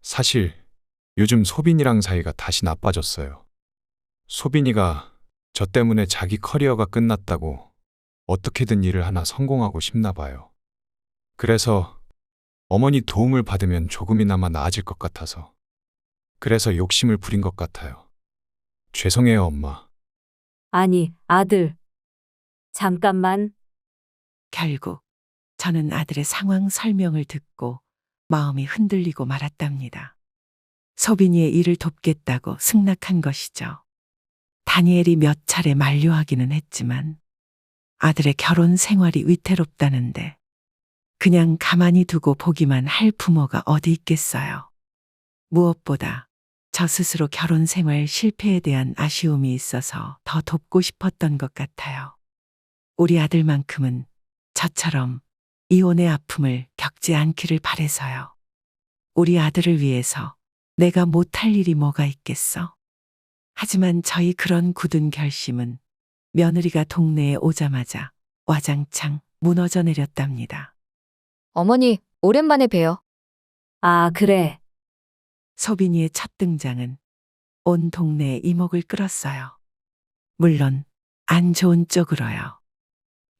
사실 요즘 소빈이랑 사이가 다시 나빠졌어요. 소빈이가 저 때문에 자기 커리어가 끝났다고 어떻게든 일을 하나 성공하고 싶나 봐요. 그래서 어머니 도움을 받으면 조금이나마 나아질 것 같아서. 그래서 욕심을 부린 것 같아요. 죄송해요, 엄마. 아니, 아들. 잠깐만. 결국 저는 아들의 상황 설명을 듣고 마음이 흔들리고 말았답니다. 소빈이의 일을 돕겠다고 승낙한 것이죠. 다니엘이 몇 차례 만류하기는 했지만 아들의 결혼 생활이 위태롭다는데 그냥 가만히 두고 보기만 할 부모가 어디 있겠어요. 무엇보다 저 스스로 결혼 생활 실패에 대한 아쉬움이 있어서 더 돕고 싶었던 것 같아요. 우리 아들만큼은 저처럼 이혼의 아픔을 겪지 않기를 바래서요. 우리 아들을 위해서 내가 못할 일이 뭐가 있겠어? 하지만 저희 그런 굳은 결심은 며느리가 동네에 오자마자 와장창 무너져 내렸답니다. 어머니, 오랜만에 뵈요. 아, 그래. 소빈이의 첫 등장은 온 동네에 이목을 끌었어요. 물론 안 좋은 쪽으로요.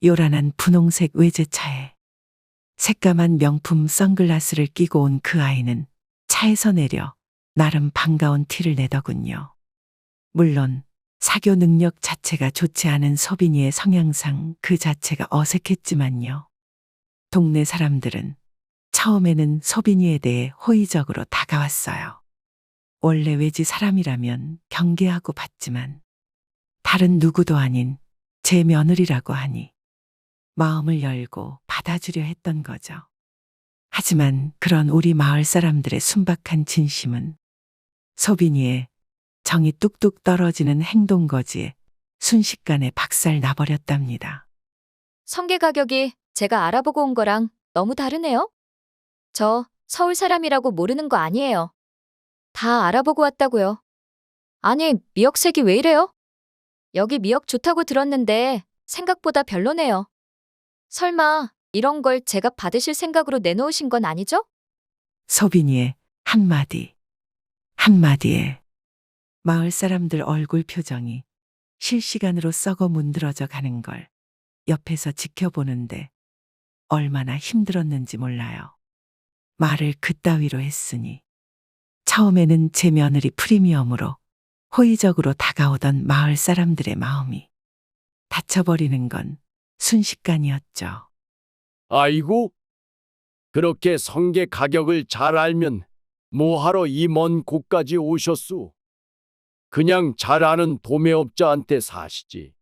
요란한 분홍색 외제차에 새까만 명품 선글라스를 끼고 온 그 아이는 차에서 내려 나름 반가운 티를 내더군요. 물론 사교 능력 자체가 좋지 않은 소빈이의 성향상 그 자체가 어색했지만요. 동네 사람들은 처음에는 소빈이에 대해 호의적으로 다가왔어요. 원래 외지 사람이라면 경계하고 봤지만 다른 누구도 아닌 제 며느리라고 하니 마음을 열고 받아주려 했던 거죠. 하지만 그런 우리 마을 사람들의 순박한 진심은 소빈이의 정이 뚝뚝 떨어지는 행동거지에 순식간에 박살 나버렸답니다. 성게 가격이 제가 알아보고 온 거랑 너무 다르네요? 저 서울 사람이라고 모르는 거 아니에요. 다 알아보고 왔다고요. 아니, 미역색이 왜 이래요? 여기 미역 좋다고 들었는데 생각보다 별로네요. 설마 이런 걸 제가 받으실 생각으로 내놓으신 건 아니죠? 소빈이의 한마디, 한마디에 마을 사람들 얼굴 표정이 실시간으로 썩어 문드러져 가는 걸 옆에서 지켜보는데 얼마나 힘들었는지 몰라요. 말을 그따위로 했으니 처음에는 제 며느리 프리미엄으로 호의적으로 다가오던 마을 사람들의 마음이 닫혀버리는 건 순식간이었죠. 아이고, 그렇게 성게 가격을 잘 알면 뭐하러 이 먼 곳까지 오셨수? 그냥 잘 아는 도매업자한테 사시지.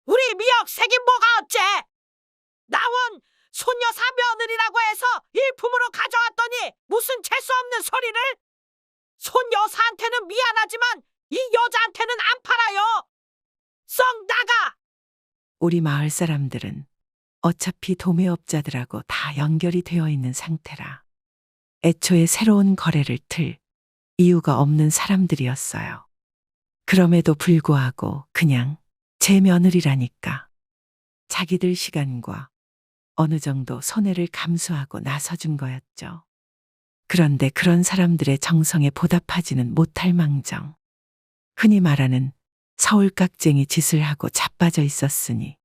우리 미역색이 뭐가 어째? 나온 손여사 며느리라고 해서 일품으로 가져왔더니 무슨 재수 없는 소리를? 손여사한테는 미안하지만 이 여자한테는 안 팔아요. 썩 나가! 우리 마을 사람들은 어차피 도매업자들하고 다 연결이 되어 있는 상태라 애초에 새로운 거래를 틀 이유가 없는 사람들이었어요. 그럼에도 불구하고 그냥 제 며느리라니까 자기들 시간과 어느 정도 손해를 감수하고 나서준 거였죠. 그런데 그런 사람들의 정성에 보답하지는 못할 망정 흔히 말하는 서울 깍쟁이 짓을 하고 자빠져 있었으니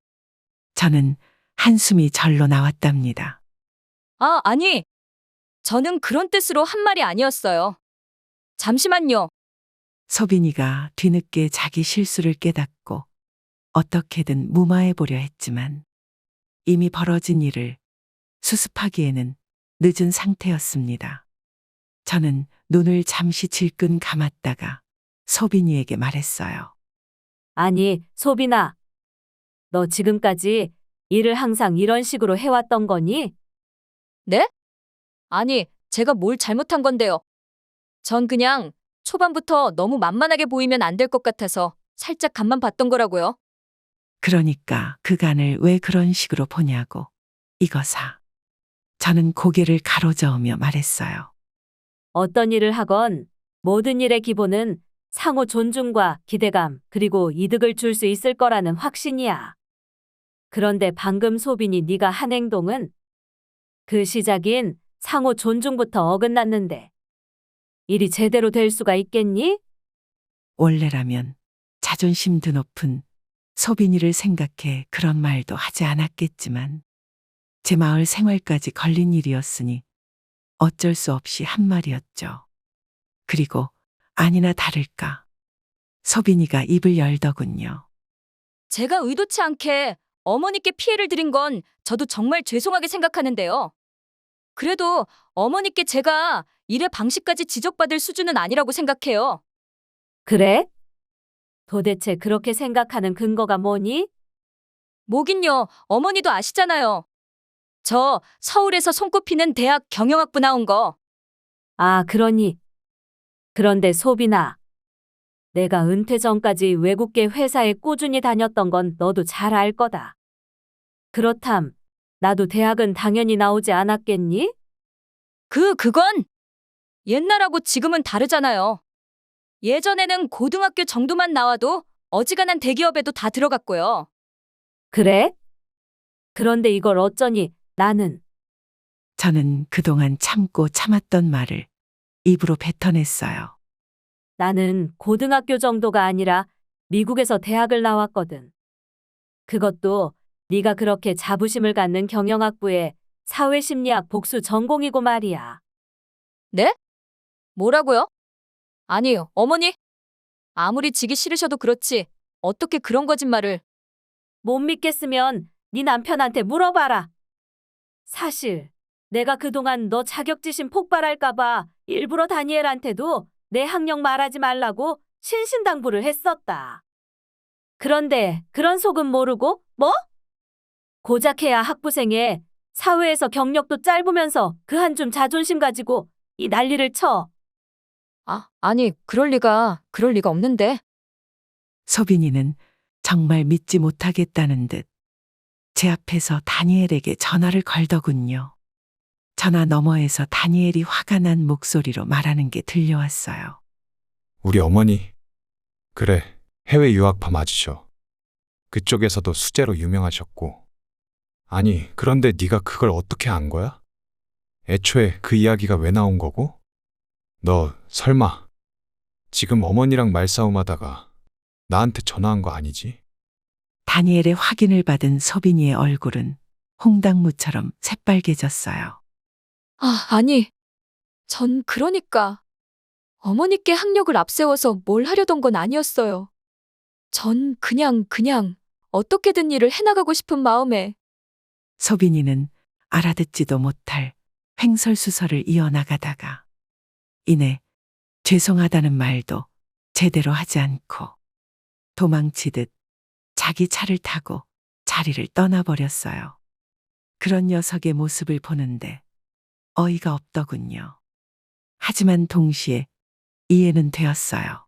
저는 한숨이 절로 나왔답니다. 아, 아니. 저는 그런 뜻으로 한 말이 아니었어요. 잠시만요. 소빈이가 뒤늦게 자기 실수를 깨닫고 어떻게든 무마해보려 했지만 이미 벌어진 일을 수습하기에는 늦은 상태였습니다. 저는 눈을 잠시 질끈 감았다가 소빈이에게 말했어요. 아니, 소빈아. 너 지금까지 일을 항상 이런 식으로 해왔던 거니? 네? 아니, 제가 뭘 잘못한 건데요. 전 그냥 초반부터 너무 만만하게 보이면 안 될 것 같아서 살짝 간만 봤던 거라고요. 그러니까 그간을 왜 그런 식으로 보냐고. 이거사. 저는 고개를 가로저으며 말했어요. 어떤 일을 하건 모든 일의 기본은 상호 존중과 기대감 그리고 이득을 줄 수 있을 거라는 확신이야. 그런데 방금 소빈이 네가 한 행동은 그 시작인 상호 존중부터 어긋났는데 일이 제대로 될 수가 있겠니? 원래라면 자존심도 높은 소빈이를 생각해 그런 말도 하지 않았겠지만 제 마을 생활까지 걸린 일이었으니 어쩔 수 없이 한 말이었죠. 그리고 아니나 다를까 소빈이가 입을 열더군요. 제가 의도치 않게 어머니께 피해를 드린 건 저도 정말 죄송하게 생각하는데요. 그래도 어머니께 제가 일의 방식까지 지적받을 수준은 아니라고 생각해요. 그래? 도대체 그렇게 생각하는 근거가 뭐니? 뭐긴요. 어머니도 아시잖아요. 저 서울에서 손꼽히는 대학 경영학부 나온 거. 아, 그러니. 그런데 소빈아, 내가 은퇴 전까지 외국계 회사에 꾸준히 다녔던 건 너도 잘 알 거다. 그렇담, 나도 대학은 당연히 나오지 않았겠니? 그건 옛날하고 지금은 다르잖아요. 예전에는 고등학교 정도만 나와도 어지간한 대기업에도 다 들어갔고요. 그래? 그런데 이걸 어쩌니 나는. 저는 그동안 참고 참았던 말을 입으로 뱉어냈어요. 나는 고등학교 정도가 아니라 미국에서 대학을 나왔거든. 그것도 네가 그렇게 자부심을 갖는 경영학부의 사회심리학 복수 전공이고 말이야. 네? 뭐라고요? 아니, 어머니. 아무리 지기 싫으셔도 그렇지. 어떻게 그런 거짓말을. 못 믿겠으면 네 남편한테 물어봐라. 사실 내가 그동안 너 자격지심 폭발할까 봐 일부러 다니엘한테도 내 학력 말하지 말라고 신신당부를 했었다. 그런데 그런 속은 모르고 뭐? 고작해야 학부생에 사회에서 경력도 짧으면서 그 한 줌 자존심 가지고 이 난리를 쳐. 아니, 그럴 리가 없는데. 소빈이는 정말 믿지 못하겠다는 듯 제 앞에서 다니엘에게 전화를 걸더군요. 전화 너머에서 다니엘이 화가 난 목소리로 말하는 게 들려왔어요. 우리 어머니. 그래, 해외 유학파 맞으셔. 그쪽에서도 수재로 유명하셨고. 아니, 그런데 네가 그걸 어떻게 안 거야? 애초에 그 이야기가 왜 나온 거고? 너 설마 지금 어머니랑 말싸움하다가 나한테 전화한 거 아니지? 다니엘의 확인을 받은 소빈이의 얼굴은 홍당무처럼 새빨개졌어요. 아니. 전 그러니까 어머니께 학력을 앞세워서 뭘 하려던 건 아니었어요. 전 그냥 어떻게든 일을 해나가고 싶은 마음에. 소빈이는 알아듣지도 못할 횡설수설을 이어나가다가 이내 죄송하다는 말도 제대로 하지 않고 도망치듯 자기 차를 타고 자리를 떠나버렸어요. 그런 녀석의 모습을 보는데 어이가 없더군요. 하지만 동시에 이해는 되었어요.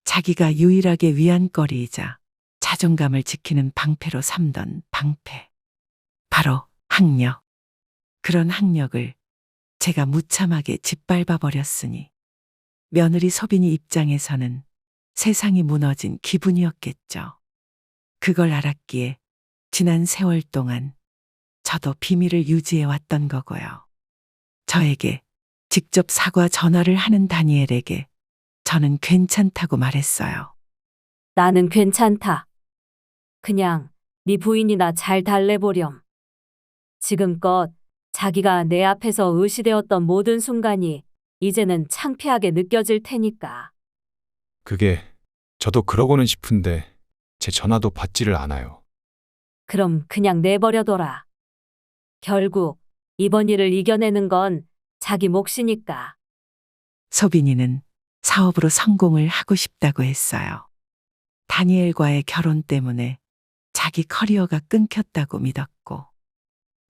자기가 유일하게 위안거리이자 자존감을 지키는 방패로 삼던 방패. 바로 학력. 그런 학력을 제가 무참하게 짓밟아 버렸으니 며느리 소빈이 입장에서는 세상이 무너진 기분이었겠죠. 그걸 알았기에 지난 세월 동안 저도 비밀을 유지해 왔던 거고요. 저에게 직접 사과 전화를 하는 다니엘에게 저는 괜찮다고 말했어요. 나는 괜찮다. 그냥 네 부인이나 잘 달래보렴. 지금껏 자기가 내 앞에서 의시되었던 모든 순간이 이제는 창피하게 느껴질 테니까. 그게 저도 그러고는 싶은데 제 전화도 받지를 않아요. 그럼 그냥 내버려둬라. 결국 이번 일을 이겨내는 건 자기 몫이니까. 소빈이는 사업으로 성공을 하고 싶다고 했어요. 다니엘과의 결혼 때문에 자기 커리어가 끊겼다고 믿었고,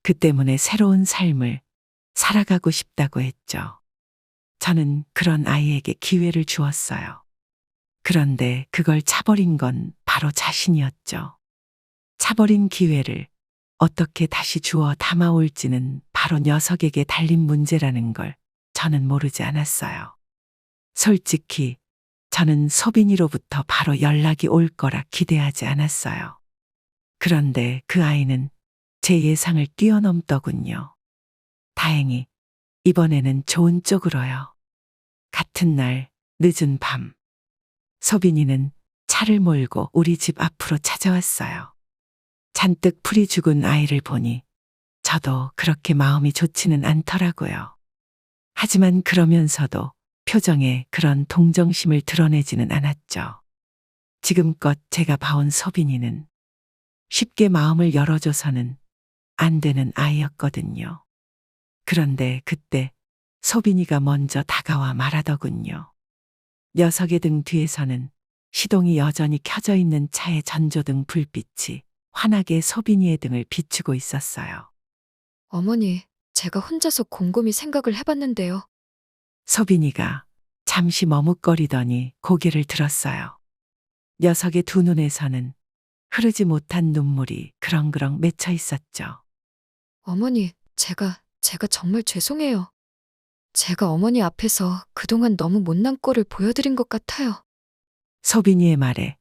그 때문에 새로운 삶을 살아가고 싶다고 했죠. 저는 그런 아이에게 기회를 주었어요. 그런데 그걸 차버린 건 바로 자신이었죠. 차버린 기회를 어떻게 다시 주워 담아올지는 바로 녀석에게 달린 문제라는 걸 저는 모르지 않았어요. 솔직히 저는 소빈이로부터 바로 연락이 올 거라 기대하지 않았어요. 그런데 그 아이는 제 예상을 뛰어넘더군요. 다행히 이번에는 좋은 쪽으로요. 같은 날 늦은 밤, 소빈이는 차를 몰고 우리 집 앞으로 찾아왔어요. 잔뜩 풀이 죽은 아이를 보니 저도 그렇게 마음이 좋지는 않더라고요. 하지만 그러면서도 표정에 그런 동정심을 드러내지는 않았죠. 지금껏 제가 봐온 소빈이는 쉽게 마음을 열어줘서는 안 되는 아이였거든요. 그런데 그때 소빈이가 먼저 다가와 말하더군요. 녀석의 등 뒤에서는 시동이 여전히 켜져 있는 차의 전조등 불빛이 환하게 소빈이의 등을 비추고 있었어요. 어머니, 제가 혼자서 곰곰이 생각을 해봤는데요. 소빈이가 잠시 머뭇거리더니 고개를 들었어요. 녀석의 두 눈에서는 흐르지 못한 눈물이 그렁그렁 맺혀 있었죠. 어머니, 제가 정말 죄송해요. 제가 어머니 앞에서 그동안 너무 못난 꼴을 보여드린 것 같아요. 소빈이의 말에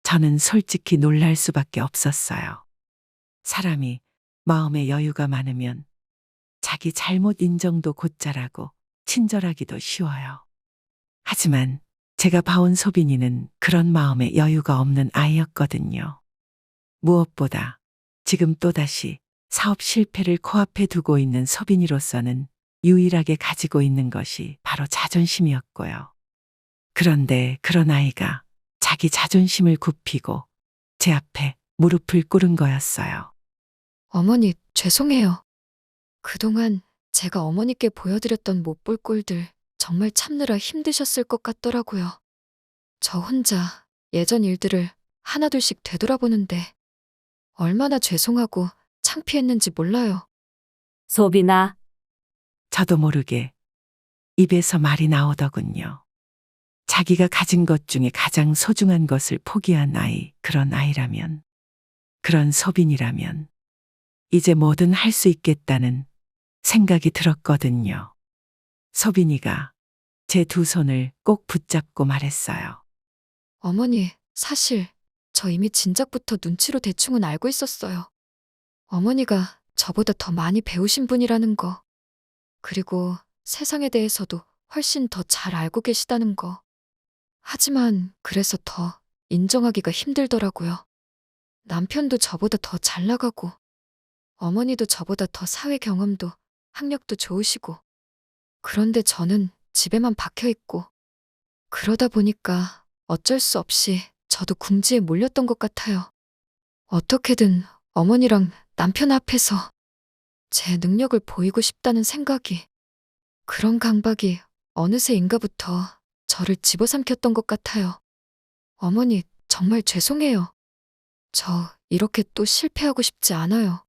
저는 솔직히 놀랄 수밖에 없었어요. 사람이 마음에 여유가 많으면 자기 잘못 인정도 곧잘하고 친절하기도 쉬워요. 하지만 제가 봐온 소빈이는 그런 마음에 여유가 없는 아이였거든요. 무엇보다 지금 또다시 사업 실패를 코앞에 두고 있는 소빈이로서는 유일하게 가지고 있는 것이 바로 자존심이었고요. 그런데 그런 아이가 자기 자존심을 굽히고 제 앞에 무릎을 꿇은 거였어요. 어머니, 죄송해요. 그동안 제가 어머니께 보여드렸던 못 볼 꼴들 정말 참느라 힘드셨을 것 같더라고요. 저 혼자 예전 일들을 하나둘씩 되돌아보는데 얼마나 죄송하고 창피했는지 몰라요. 소빈아, 저도 모르게 입에서 말이 나오더군요. 자기가 가진 것 중에 가장 소중한 것을 포기한 아이, 그런 아이라면, 그런 소빈이라면 이제 뭐든 할 수 있겠다는 생각이 들었거든요. 소빈이가 제 두 손을 꼭 붙잡고 말했어요. 어머니, 사실 저 이미 진작부터 눈치로 대충은 알고 있었어요. 어머니가 저보다 더 많이 배우신 분이라는 거. 그리고 세상에 대해서도 훨씬 더 잘 알고 계시다는 거. 하지만 그래서 더 인정하기가 힘들더라고요. 남편도 저보다 더 잘 나가고, 어머니도 저보다 더 사회 경험도 학력도 좋으시고, 그런데 저는 집에만 박혀 있고, 그러다 보니까 어쩔 수 없이 저도 궁지에 몰렸던 것 같아요. 어떻게든 어머니랑 남편 앞에서 제 능력을 보이고 싶다는 생각이, 그런 강박이 어느새인가부터 저를 집어삼켰던 것 같아요. 어머니, 정말 죄송해요. 저 이렇게 또 실패하고 싶지 않아요.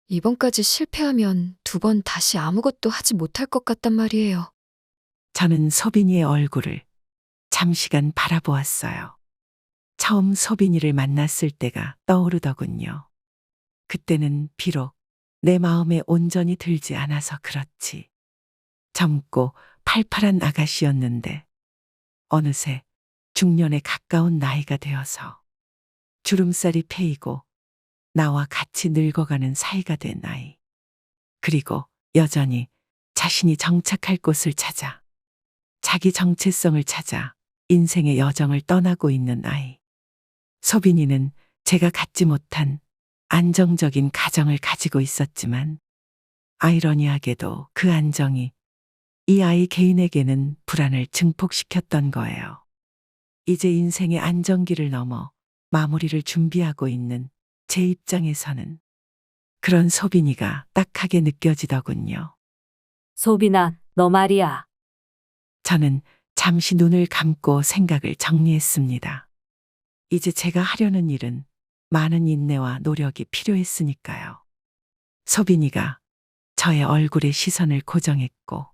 이번까지 실패하면 두 번 다시 아무것도 하지 못할 것 같단 말이에요. 저는 소빈이의 얼굴을 잠시간 바라보았어요. 처음 소빈이를 만났을 때가 떠오르더군요. 그때는 비록 내 마음에 온전히 들지 않아서 그렇지, 젊고 팔팔한 아가씨였는데 어느새 중년에 가까운 나이가 되어서 주름살이 패이고 나와 같이 늙어가는 사이가 된 아이. 그리고 여전히 자신이 정착할 곳을 찾아, 자기 정체성을 찾아 인생의 여정을 떠나고 있는 아이. 소빈이는 제가 갖지 못한 안정적인 가정을 가지고 있었지만 아이러니하게도 그 안정이 이 아이 개인에게는 불안을 증폭시켰던 거예요. 이제 인생의 안정기를 넘어 마무리를 준비하고 있는 제 입장에서는 그런 소빈이가 딱하게 느껴지더군요. 소빈아, 너 말이야. 저는 잠시 눈을 감고 생각을 정리했습니다. 이제 제가 하려는 일은 많은 인내와 노력이 필요했으니까요. 소빈이가 저의 얼굴에 시선을 고정했고,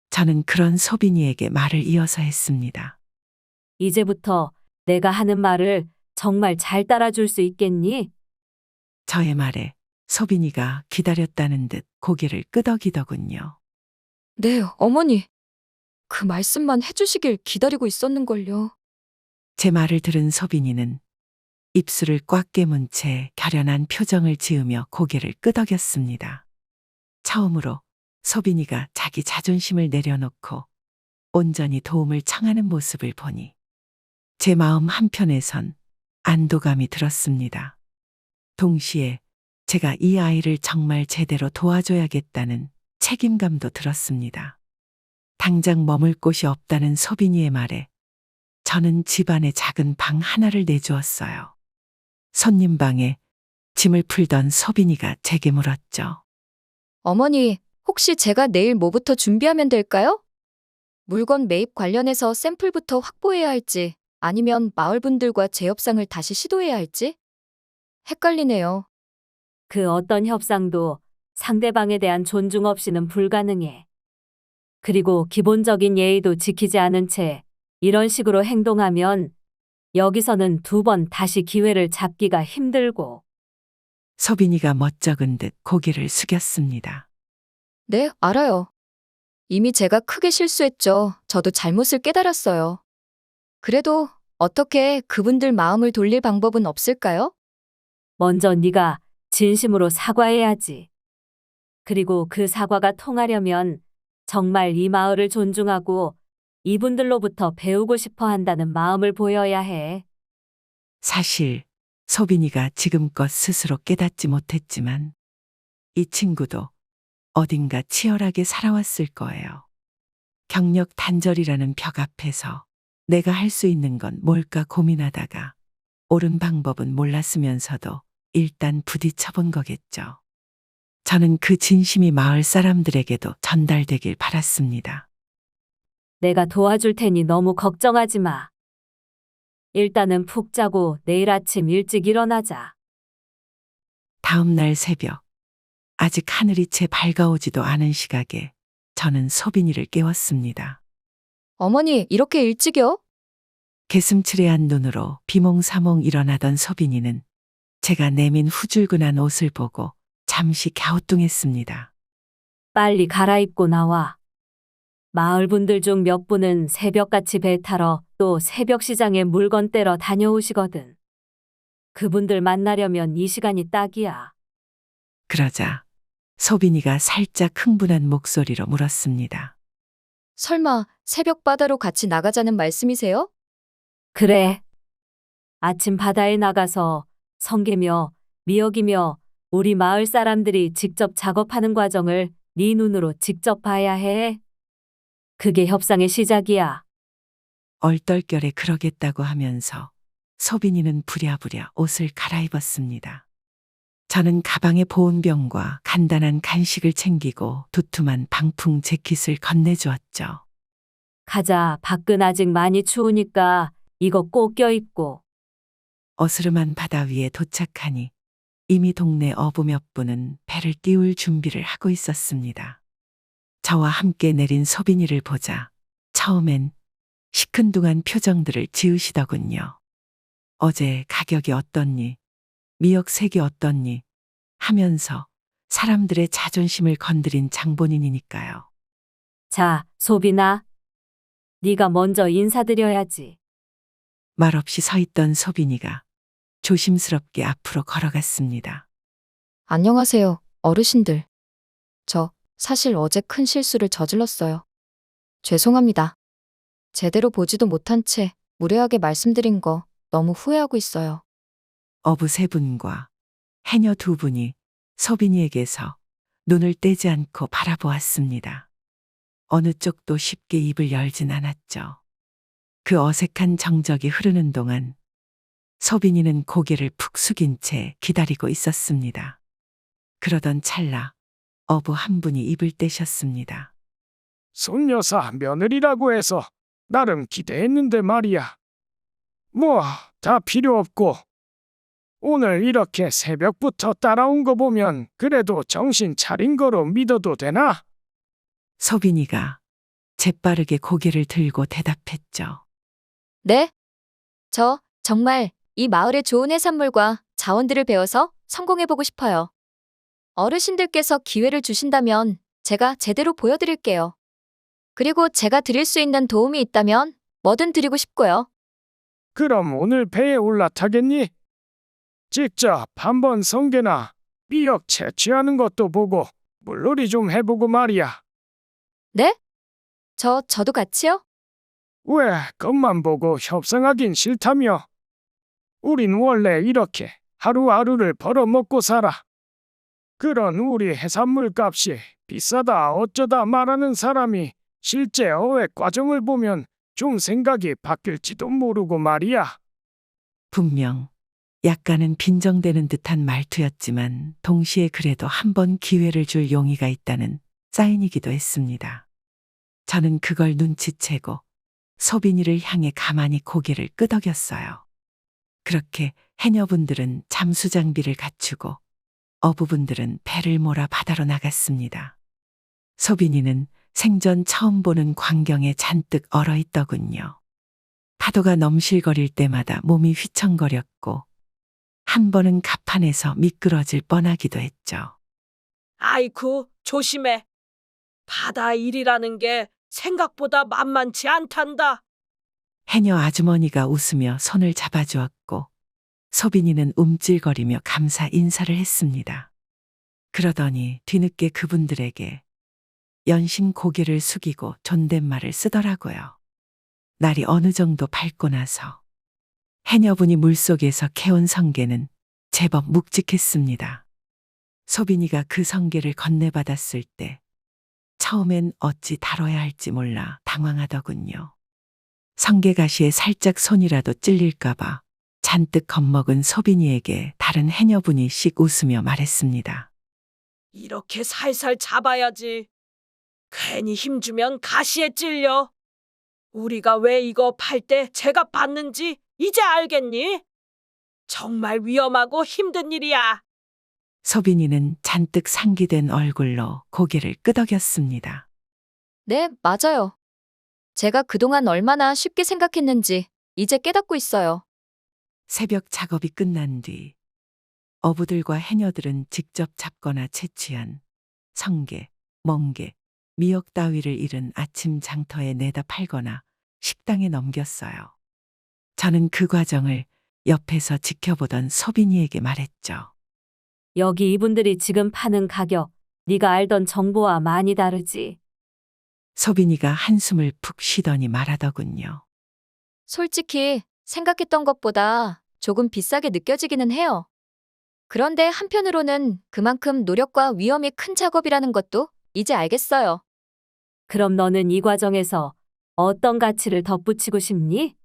저는 그런 소빈이에게 말을 이어서 했습니다. 이제부터 내가 하는 말을 정말 잘 따라줄 수 있겠니? 저의 말에 소빈이가 기다렸다는 듯 고개를 끄덕이더군요. 네, 어머니. 그 말씀만 해주시길 기다리고 있었는걸요. 제 말을 들은 소빈이는 입술을 꽉 깨문 채 결연한 표정을 지으며 고개를 끄덕였습니다. 처음으로 소빈이가 자기 자존심을 내려놓고 온전히 도움을 청하는 모습을 보니 제 마음 한편에선 안도감이 들었습니다. 동시에 제가 이 아이를 정말 제대로 도와줘야겠다는 책임감도 들었습니다. 당장 머물 곳이 없다는 소빈이의 말에 저는 집안에 작은 방 하나를 내주었어요. 손님 방에 짐을 풀던 소빈이가 제게 물었죠. 어머니, 혹시 제가 내일 뭐부터 준비하면 될까요? 물건 매입 관련해서 샘플부터 확보해야 할지, 아니면 마을 분들과 재협상을 다시 시도해야 할지? 헷갈리네요. 그 어떤 협상도 상대방에 대한 존중 없이는 불가능해. 그리고 기본적인 예의도 지키지 않은 채 이런 식으로 행동하면 여기서는 2번 다시 기회를 잡기가 힘들고. 소빈이가 멋쩍은 듯 고개를 숙였습니다. 네, 알아요. 이미 제가 크게 실수했죠. 저도 잘못을 깨달았어요. 그래도 어떻게 그분들 마음을 돌릴 방법은 없을까요? 먼저 네가 진심으로 사과해야지. 그리고 그 사과가 통하려면 정말 이 마을을 존중하고 이분들로부터 배우고 싶어 한다는 마음을 보여야 해. 사실 소빈이가 지금껏 스스로 깨닫지 못했지만 이 친구도 어딘가 치열하게 살아왔을 거예요. 경력 단절이라는 벽 앞에서 내가 할 수 있는 건 뭘까 고민하다가 옳은 방법은 몰랐으면서도 일단 부딪혀본 거겠죠. 저는 그 진심이 마을 사람들에게도 전달되길 바랐습니다. 내가 도와줄 테니 너무 걱정하지 마. 일단은 푹 자고 내일 아침 일찍 일어나자. 다음 날 새벽, 아직 하늘이 채 밝아오지도 않은 시각에 저는 소빈이를 깨웠습니다. 어머니, 이렇게 일찍이요? 개슴츠레한 눈으로 비몽사몽 일어나던 소빈이는 제가 내민 후줄근한 옷을 보고 잠시 갸우뚱했습니다. 빨리 갈아입고 나와. 마을 분들 중 몇 분은 새벽같이 배 타러 또 새벽 시장에 물건 떼러 다녀오시거든. 그분들 만나려면 이 시간이 딱이야. 그러자 소빈이가 살짝 흥분한 목소리로 물었습니다. 설마 새벽 바다로 같이 나가자는 말씀이세요? 그래. 아침 바다에 나가서 성게며 미역이며 우리 마을 사람들이 직접 작업하는 과정을 네 눈으로 직접 봐야 해. 그게 협상의 시작이야. 얼떨결에 그러겠다고 하면서 소빈이는 부랴부랴 옷을 갈아입었습니다. 저는 가방에 보온병과 간단한 간식을 챙기고 두툼한 방풍 재킷을 건네주었죠. 가자. 밖은 아직 많이 추우니까 이거 꼭 껴입고. 어스름한 바다 위에 도착하니 이미 동네 어부 몇 분은 배를 띄울 준비를 하고 있었습니다. 저와 함께 내린 소빈이를 보자 처음엔 시큰둥한 표정들을 지으시더군요. 어제 가격이 어떻니? 미역 색이 어떻니? 하면서 사람들의 자존심을 건드린 장본인이니까요. 자, 소빈아. 네가 먼저 인사드려야지. 말없이 서 있던 소빈이가 조심스럽게 앞으로 걸어갔습니다. 안녕하세요, 어르신들. 저 사실 어제 큰 실수를 저질렀어요. 죄송합니다. 제대로 보지도 못한 채 무례하게 말씀드린 거 너무 후회하고 있어요. 어부 3분과 해녀 2분이 소빈이에게서 눈을 떼지 않고 바라보았습니다. 어느 쪽도 쉽게 입을 열진 않았죠. 그 어색한 정적이 흐르는 동안 소빈이는 고개를 푹 숙인 채 기다리고 있었습니다. 그러던 찰나 어부 한 분이 입을 떼셨습니다. 손여사 며느리라고 해서 나름 기대했는데 말이야. 뭐, 다 필요 없고. 오늘 이렇게 새벽부터 따라온 거 보면 그래도 정신 차린 거로 믿어도 되나? 소빈이가 재빠르게 고개를 들고 대답했죠. 네? 저 정말 이 마을의 좋은 해산물과 자원들을 배워서 성공해보고 싶어요. 어르신들께서 기회를 주신다면 제가 제대로 보여드릴게요. 그리고 제가 드릴 수 있는 도움이 있다면 뭐든 드리고 싶고요. 그럼 오늘 배에 올라타겠니? 직접 한번 성게나 미역 채취하는 것도 보고 물놀이 좀 해보고 말이야. 네? 저도 같이요? 왜 겉만 보고 협상하긴 싫다며? 우린 원래 이렇게 하루하루를 벌어먹고 살아. 그런 우리 해산물 값이 비싸다 어쩌다 말하는 사람이 실제 어획 과정을 보면 좀 생각이 바뀔지도 모르고 말이야. 분명 약간은 빈정대는 듯한 말투였지만 동시에 그래도 한 번 기회를 줄 용의가 있다는 사인이기도 했습니다. 저는 그걸 눈치채고 소빈이를 향해 가만히 고개를 끄덕였어요. 그렇게 해녀분들은 잠수 장비를 갖추고 어부분들은 배를 몰아 바다로 나갔습니다. 소빈이는 생전 처음 보는 광경에 잔뜩 얼어있더군요. 파도가 넘실거릴 때마다 몸이 휘청거렸고 한 번은 갑판에서 미끄러질 뻔하기도 했죠. 아이쿠, 조심해. 바다 일이라는 게 생각보다 만만치 않단다. 해녀 아주머니가 웃으며 손을 잡아주었고 소빈이는 움찔거리며 감사 인사를 했습니다. 그러더니 뒤늦게 그분들에게 연신 고개를 숙이고 존댓말을 쓰더라고요. 날이 어느 정도 밝고 나서 해녀분이 물속에서 캐온 성게는 제법 묵직했습니다. 소빈이가 그 성게를 건네받았을 때 처음엔 어찌 다뤄야 할지 몰라 당황하더군요. 성게가시에 살짝 손이라도 찔릴까봐 잔뜩 겁먹은 소빈이에게 다른 해녀분이 씩 웃으며 말했습니다. 이렇게 살살 잡아야지. 괜히 힘주면 가시에 찔려. 우리가 왜 이거 팔 때 제가 받는지 이제 알겠니? 정말 위험하고 힘든 일이야. 소빈이는 잔뜩 상기된 얼굴로 고개를 끄덕였습니다. 네, 맞아요. 제가 그동안 얼마나 쉽게 생각했는지 이제 깨닫고 있어요. 새벽 작업이 끝난 뒤 어부들과 해녀들은 직접 잡거나 채취한 성게, 멍게, 미역 따위를 이른 아침 장터에 내다 팔거나 식당에 넘겼어요. 저는 그 과정을 옆에서 지켜보던 소빈이에게 말했죠. 여기 이분들이 지금 파는 가격, 네가 알던 정보와 많이 다르지. 소빈이가 한숨을 푹 쉬더니 말하더군요. 솔직히 생각했던 것보다 조금 비싸게 느껴지기는 해요. 그런데 한편으로는 그만큼 노력과 위험이 큰 작업이라는 것도 이제 알겠어요. 그럼 너는 이 과정에서 어떤 가치를 덧붙이고 싶니?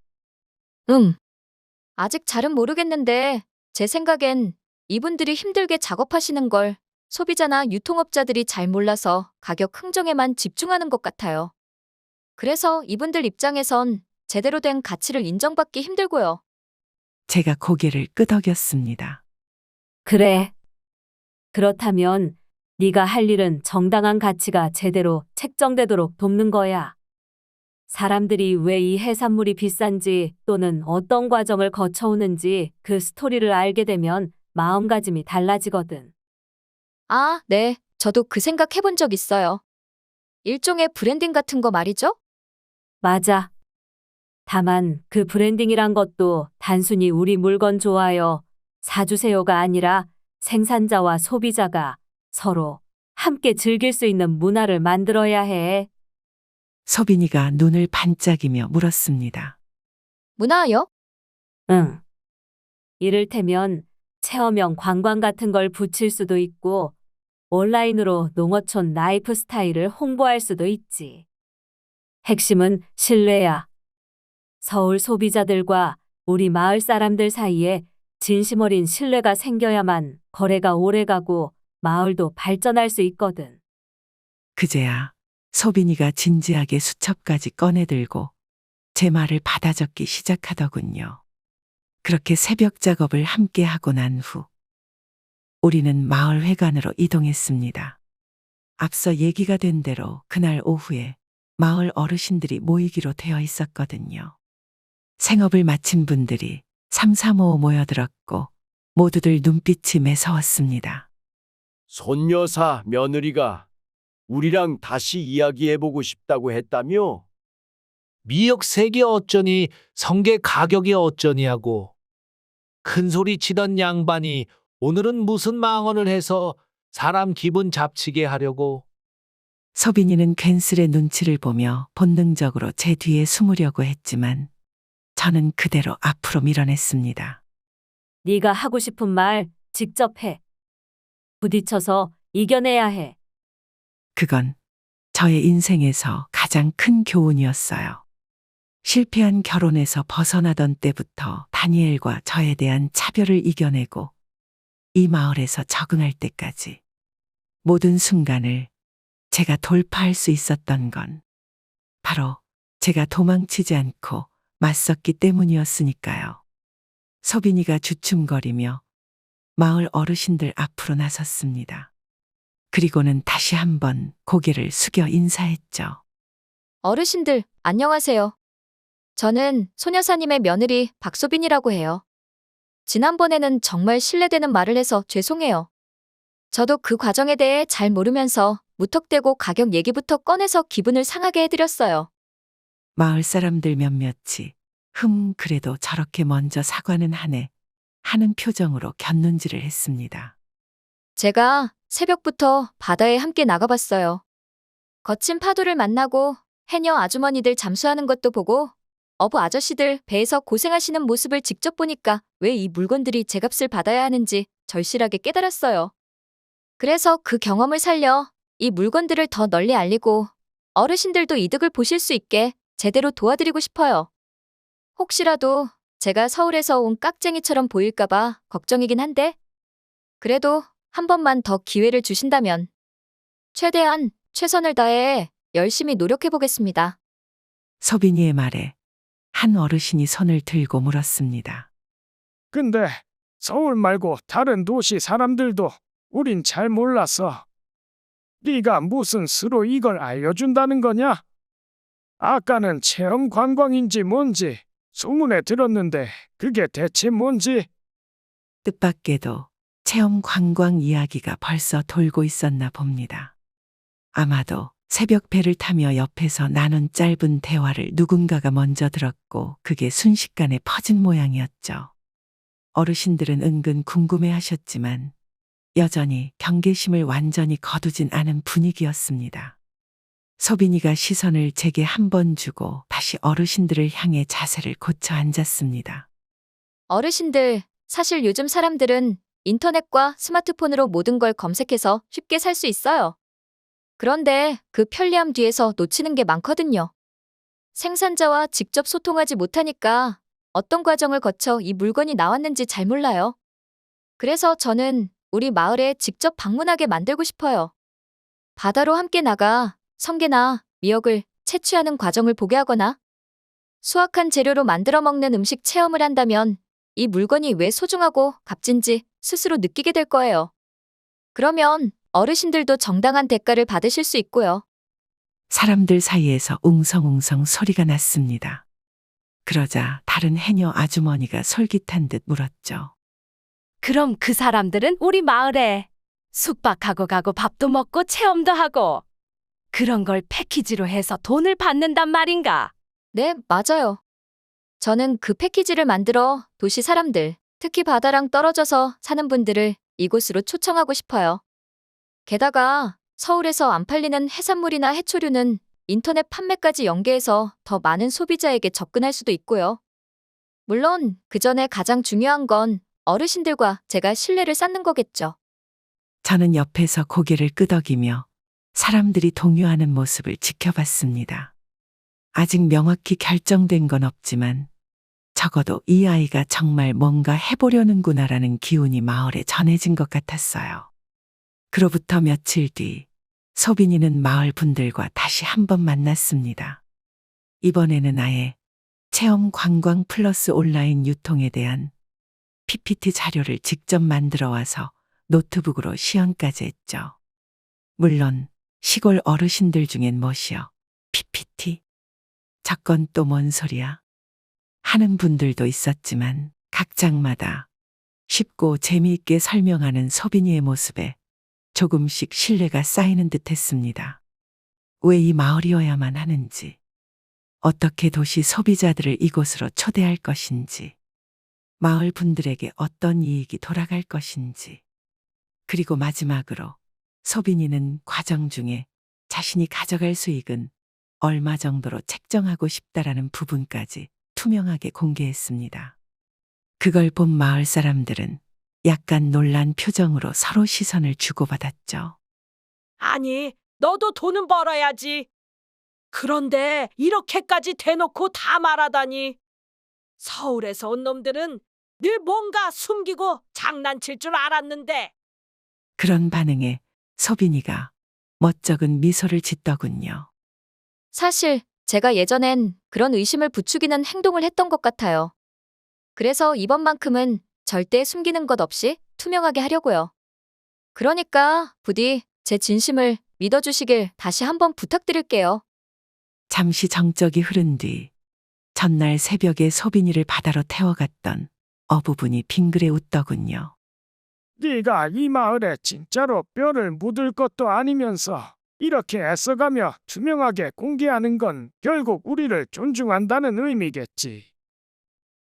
아직 잘은 모르겠는데 제 생각엔 이분들이 힘들게 작업하시는 걸 소비자나 유통업자들이 잘 몰라서 가격 흥정에만 집중하는 것 같아요. 그래서 이분들 입장에선 제대로 된 가치를 인정받기 힘들고요. 제가 고개를 끄덕였습니다. 그래. 그렇다면 네가 할 일은 정당한 가치가 제대로 책정되도록 돕는 거야. 사람들이 왜 이 해산물이 비싼지 또는 어떤 과정을 거쳐오는지 그 스토리를 알게 되면 마음가짐이 달라지거든. 아, 네. 저도 그 생각 해본 적 있어요. 일종의 브랜딩 같은 거 말이죠? 맞아. 다만 그 브랜딩이란 것도 단순히 우리 물건 좋아요, 사주세요가 아니라 생산자와 소비자가 서로 함께 즐길 수 있는 문화를 만들어야 해. 소빈이가 눈을 반짝이며 물었습니다. 문화요? 응. 이를테면 체험형 관광 같은 걸 붙일 수도 있고 온라인으로 농어촌 라이프 스타일을 홍보할 수도 있지. 핵심은 신뢰야. 서울 소비자들과 우리 마을 사람들 사이에 진심 어린 신뢰가 생겨야만 거래가 오래가고 마을도 발전할 수 있거든. 그제야 소빈이가 진지하게 수첩까지 꺼내들고 제 말을 받아 적기 시작하더군요. 그렇게 새벽 작업을 함께 하고 난 후 우리는 마을 회관으로 이동했습니다. 앞서 얘기가 된 대로 그날 오후에 마을 어르신들이 모이기로 되어 있었거든요. 생업을 마친 분들이 삼삼오오 모여들었고 모두들 눈빛이 매서웠습니다. 손여사 며느리가 우리랑 다시 이야기해보고 싶다고 했다며? 미역 색이 어쩌니 성게 가격이 어쩌니하고 큰 소리 치던 양반이 오늘은 무슨 망언을 해서 사람 기분 잡치게 하려고. 소빈이는 괜스레 눈치를 보며 본능적으로 제 뒤에 숨으려고 했지만 저는 그대로 앞으로 밀어냈습니다. 네가 하고 싶은 말 직접 해. 부딪혀서 이겨내야 해. 그건 저의 인생에서 가장 큰 교훈이었어요. 실패한 결혼에서 벗어나던 때부터 다니엘과 저에 대한 차별을 이겨내고 이 마을에서 적응할 때까지 모든 순간을 제가 돌파할 수 있었던 건 바로 제가 도망치지 않고 맞섰기 때문이었으니까요. 소빈이가 주춤거리며 마을 어르신들 앞으로 나섰습니다. 그리고는 다시 한번 고개를 숙여 인사했죠. 어르신들, 안녕하세요. 저는 소녀사님의 며느리 박소빈이라고 해요. 지난번에는 정말 신뢰되는 말을 해서 죄송해요. 저도 그 과정에 대해 잘 모르면서 무턱대고 가격 얘기부터 꺼내서 기분을 상하게 해드렸어요. 마을 사람들 몇몇이 그래도 저렇게 먼저 사과는 하네 하는 표정으로 곁눈질을 했습니다. 제가 새벽부터 바다에 함께 나가봤어요. 거친 파도를 만나고 해녀 아주머니들 잠수하는 것도 보고 어부 아저씨들 배에서 고생하시는 모습을 직접 보니까 왜 이 물건들이 제값을 받아야 하는지 절실하게 깨달았어요. 그래서 그 경험을 살려 이 물건들을 더 널리 알리고 어르신들도 이득을 보실 수 있게 제대로 도와드리고 싶어요. 혹시라도 제가 서울에서 온 깍쟁이처럼 보일까봐 걱정이긴 한데 그래도 한 번만 더 기회를 주신다면 최대한 최선을 다해 열심히 노력해보겠습니다. 소빈이의 말에 한 어르신이 손을 들고 물었습니다. 근데 서울 말고 다른 도시 사람들도 우린 잘 몰랐어. 네가 무슨 수로 이걸 알려준다는 거냐? 아까는 체험 관광인지 뭔지 소문에 들었는데 그게 대체 뭔지? 뜻밖에도 체험 관광 이야기가 벌써 돌고 있었나 봅니다. 아마도 새벽 배를 타며 옆에서 나눈 짧은 대화를 누군가가 먼저 들었고 그게 순식간에 퍼진 모양이었죠. 어르신들은 은근 궁금해하셨지만 여전히 경계심을 완전히 거두진 않은 분위기였습니다. 소빈이가 시선을 제게 한 번 주고 다시 어르신들을 향해 자세를 고쳐 앉았습니다. 어르신들, 사실 요즘 사람들은 인터넷과 스마트폰으로 모든 걸 검색해서 쉽게 살 수 있어요. 그런데 그 편리함 뒤에서 놓치는 게 많거든요. 생산자와 직접 소통하지 못하니까 어떤 과정을 거쳐 이 물건이 나왔는지 잘 몰라요. 그래서 저는 우리 마을에 직접 방문하게 만들고 싶어요. 바다로 함께 나가 성게나 미역을 채취하는 과정을 보게 하거나 수확한 재료로 만들어 먹는 음식 체험을 한다면 이 물건이 왜 소중하고 값진지 스스로 느끼게 될 거예요. 그러면 어르신들도 정당한 대가를 받으실 수 있고요. 사람들 사이에서 웅성웅성 소리가 났습니다. 그러자 다른 해녀 아주머니가 솔깃한 듯 물었죠. 그럼 그 사람들은 우리 마을에 숙박하고 가고 밥도 먹고 체험도 하고 그런 걸 패키지로 해서 돈을 받는단 말인가? 네, 맞아요. 저는 그 패키지를 만들어 도시 사람들, 특히 바다랑 떨어져서 사는 분들을 이곳으로 초청하고 싶어요. 게다가 서울에서 안 팔리는 해산물이나 해초류는 인터넷 판매까지 연계해서 더 많은 소비자에게 접근할 수도 있고요. 물론 그 전에 가장 중요한 건 어르신들과 제가 신뢰를 쌓는 거겠죠. 저는 옆에서 고개를 끄덕이며 사람들이 동요하는 모습을 지켜봤습니다. 아직 명확히 결정된 건 없지만 적어도 이 아이가 정말 뭔가 해보려는구나라는 기운이 마을에 전해진 것 같았어요. 그로부터 며칠 뒤 소빈이는 마을 분들과 다시 한번 만났습니다. 이번에는 아예 체험 관광 플러스 온라인 유통에 대한 PPT 자료를 직접 만들어 와서 노트북으로 시연까지 했죠. 물론 시골 어르신들 중엔 뭐시여 PPT? 저건 또 뭔 소리야? 하는 분들도 있었지만 각 장마다 쉽고 재미있게 설명하는 소빈이의 모습에 조금씩 신뢰가 쌓이는 듯 했습니다. 왜 이 마을이어야만 하는지, 어떻게 도시 소비자들을 이곳으로 초대할 것인지, 마을 분들에게 어떤 이익이 돌아갈 것인지, 그리고 마지막으로 소빈이는 과정 중에 자신이 가져갈 수익은 얼마 정도로 책정하고 싶다라는 부분까지 투명하게 공개했습니다. 그걸 본 마을 사람들은 약간 놀란 표정으로 서로 시선을 주고받았죠. 아니, 너도 돈은 벌어야지. 그런데 이렇게까지 대놓고 다 말하다니. 서울에서 온 놈들은 늘 뭔가 숨기고 장난칠 줄 알았는데. 그런 반응에 소빈이가 멋쩍은 미소를 짓더군요. 사실 제가 예전엔 그런 의심을 부추기는 행동을 했던 것 같아요. 그래서 이번만큼은 절대 숨기는 것 없이 투명하게 하려고요. 그러니까 부디 제 진심을 믿어주시길 다시 한번 부탁드릴게요. 잠시 정적이 흐른 뒤 전날 새벽에 소빈이를 바다로 태워갔던 어부분이 빙그레 웃더군요. 네가 이 마을에 진짜로 뼈를 묻을 것도 아니면서 이렇게 애써가며 투명하게 공개하는 건 결국 우리를 존중한다는 의미겠지.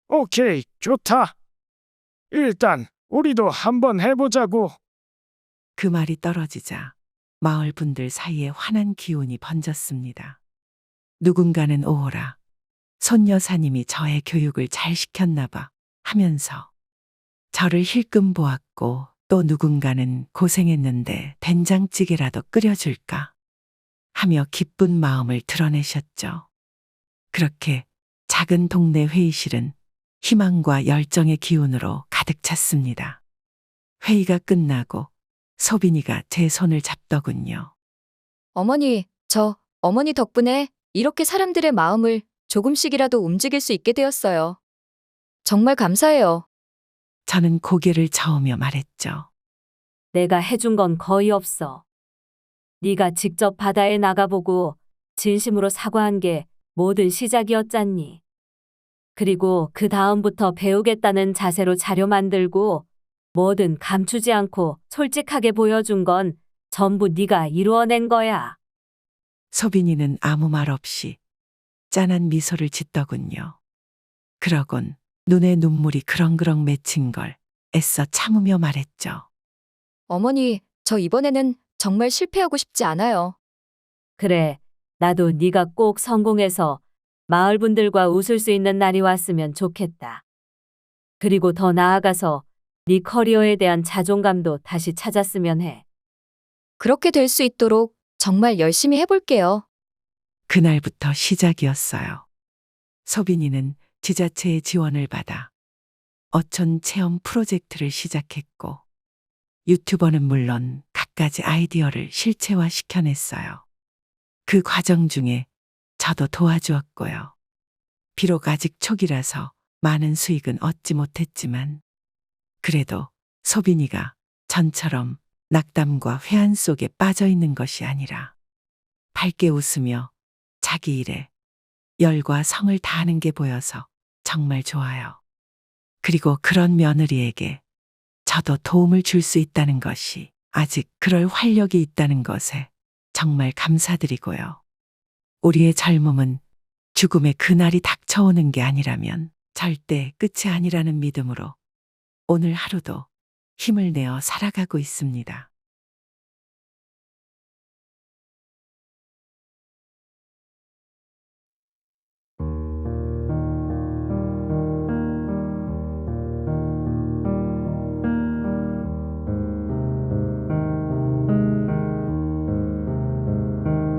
오케이, 좋다. 일단 우리도 한번 해보자고. 그 말이 떨어지자 마을 분들 사이에 환한 기운이 번졌습니다. 누군가는 오호라, 손 여사님이 저의 교육을 잘 시켰나 봐 하면서 저를 힐끔 보았고, 또 누군가는 고생했는데 된장찌개라도 끓여줄까 하며 기쁜 마음을 드러내셨죠. 그렇게 작은 동네 회의실은 희망과 열정의 기운으로 가득 찼습니다. 회의가 끝나고 소빈이가 제 손을 잡더군요. 어머니, 저 어머니 덕분에 이렇게 사람들의 마음을 조금씩이라도 움직일 수 있게 되었어요. 정말 감사해요. 저는 고개를 저으며 말했죠. 내가 해준 건 거의 없어. 네가 직접 바다에 나가보고 진심으로 사과한 게 모든 시작이었잖니. 그리고 그 다음부터 배우겠다는 자세로 자료 만들고 뭐든 감추지 않고 솔직하게 보여준 건 전부 네가 이루어낸 거야. 소빈이는 아무 말 없이 짠한 미소를 짓더군요. 그러곤 눈에 눈물이 그렁그렁 맺힌 걸 애써 참으며 말했죠. 어머니, 저 이번에는 정말 실패하고 싶지 않아요. 그래, 나도 네가 꼭 성공해서 마을 분들과 웃을 수 있는 날이 왔으면 좋겠다. 그리고 더 나아가서 네 커리어에 대한 자존감도 다시 찾았으면 해. 그렇게 될 수 있도록 정말 열심히 해볼게요. 그날부터 시작이었어요. 소빈이는 지자체의 지원을 받아 어촌 체험 프로젝트를 시작했고, 유튜버는 물론 갖가지 아이디어를 실체화시켜냈어요. 그 과정 중에 저도 도와주었고요. 비록 아직 초기라서 많은 수익은 얻지 못했지만, 그래도 소빈이가 전처럼 낙담과 회한 속에 빠져 있는 것이 아니라 밝게 웃으며 자기 일에 열과 성을 다하는 게 보여서 정말 좋아요. 그리고 그런 며느리에게 저도 도움을 줄 수 있다는 것이, 아직 그럴 활력이 있다는 것에 정말 감사드리고요. 우리의 젊음은 죽음의 그날이 닥쳐오는 게 아니라면 절대 끝이 아니라는 믿음으로 오늘 하루도 힘을 내어 살아가고 있습니다.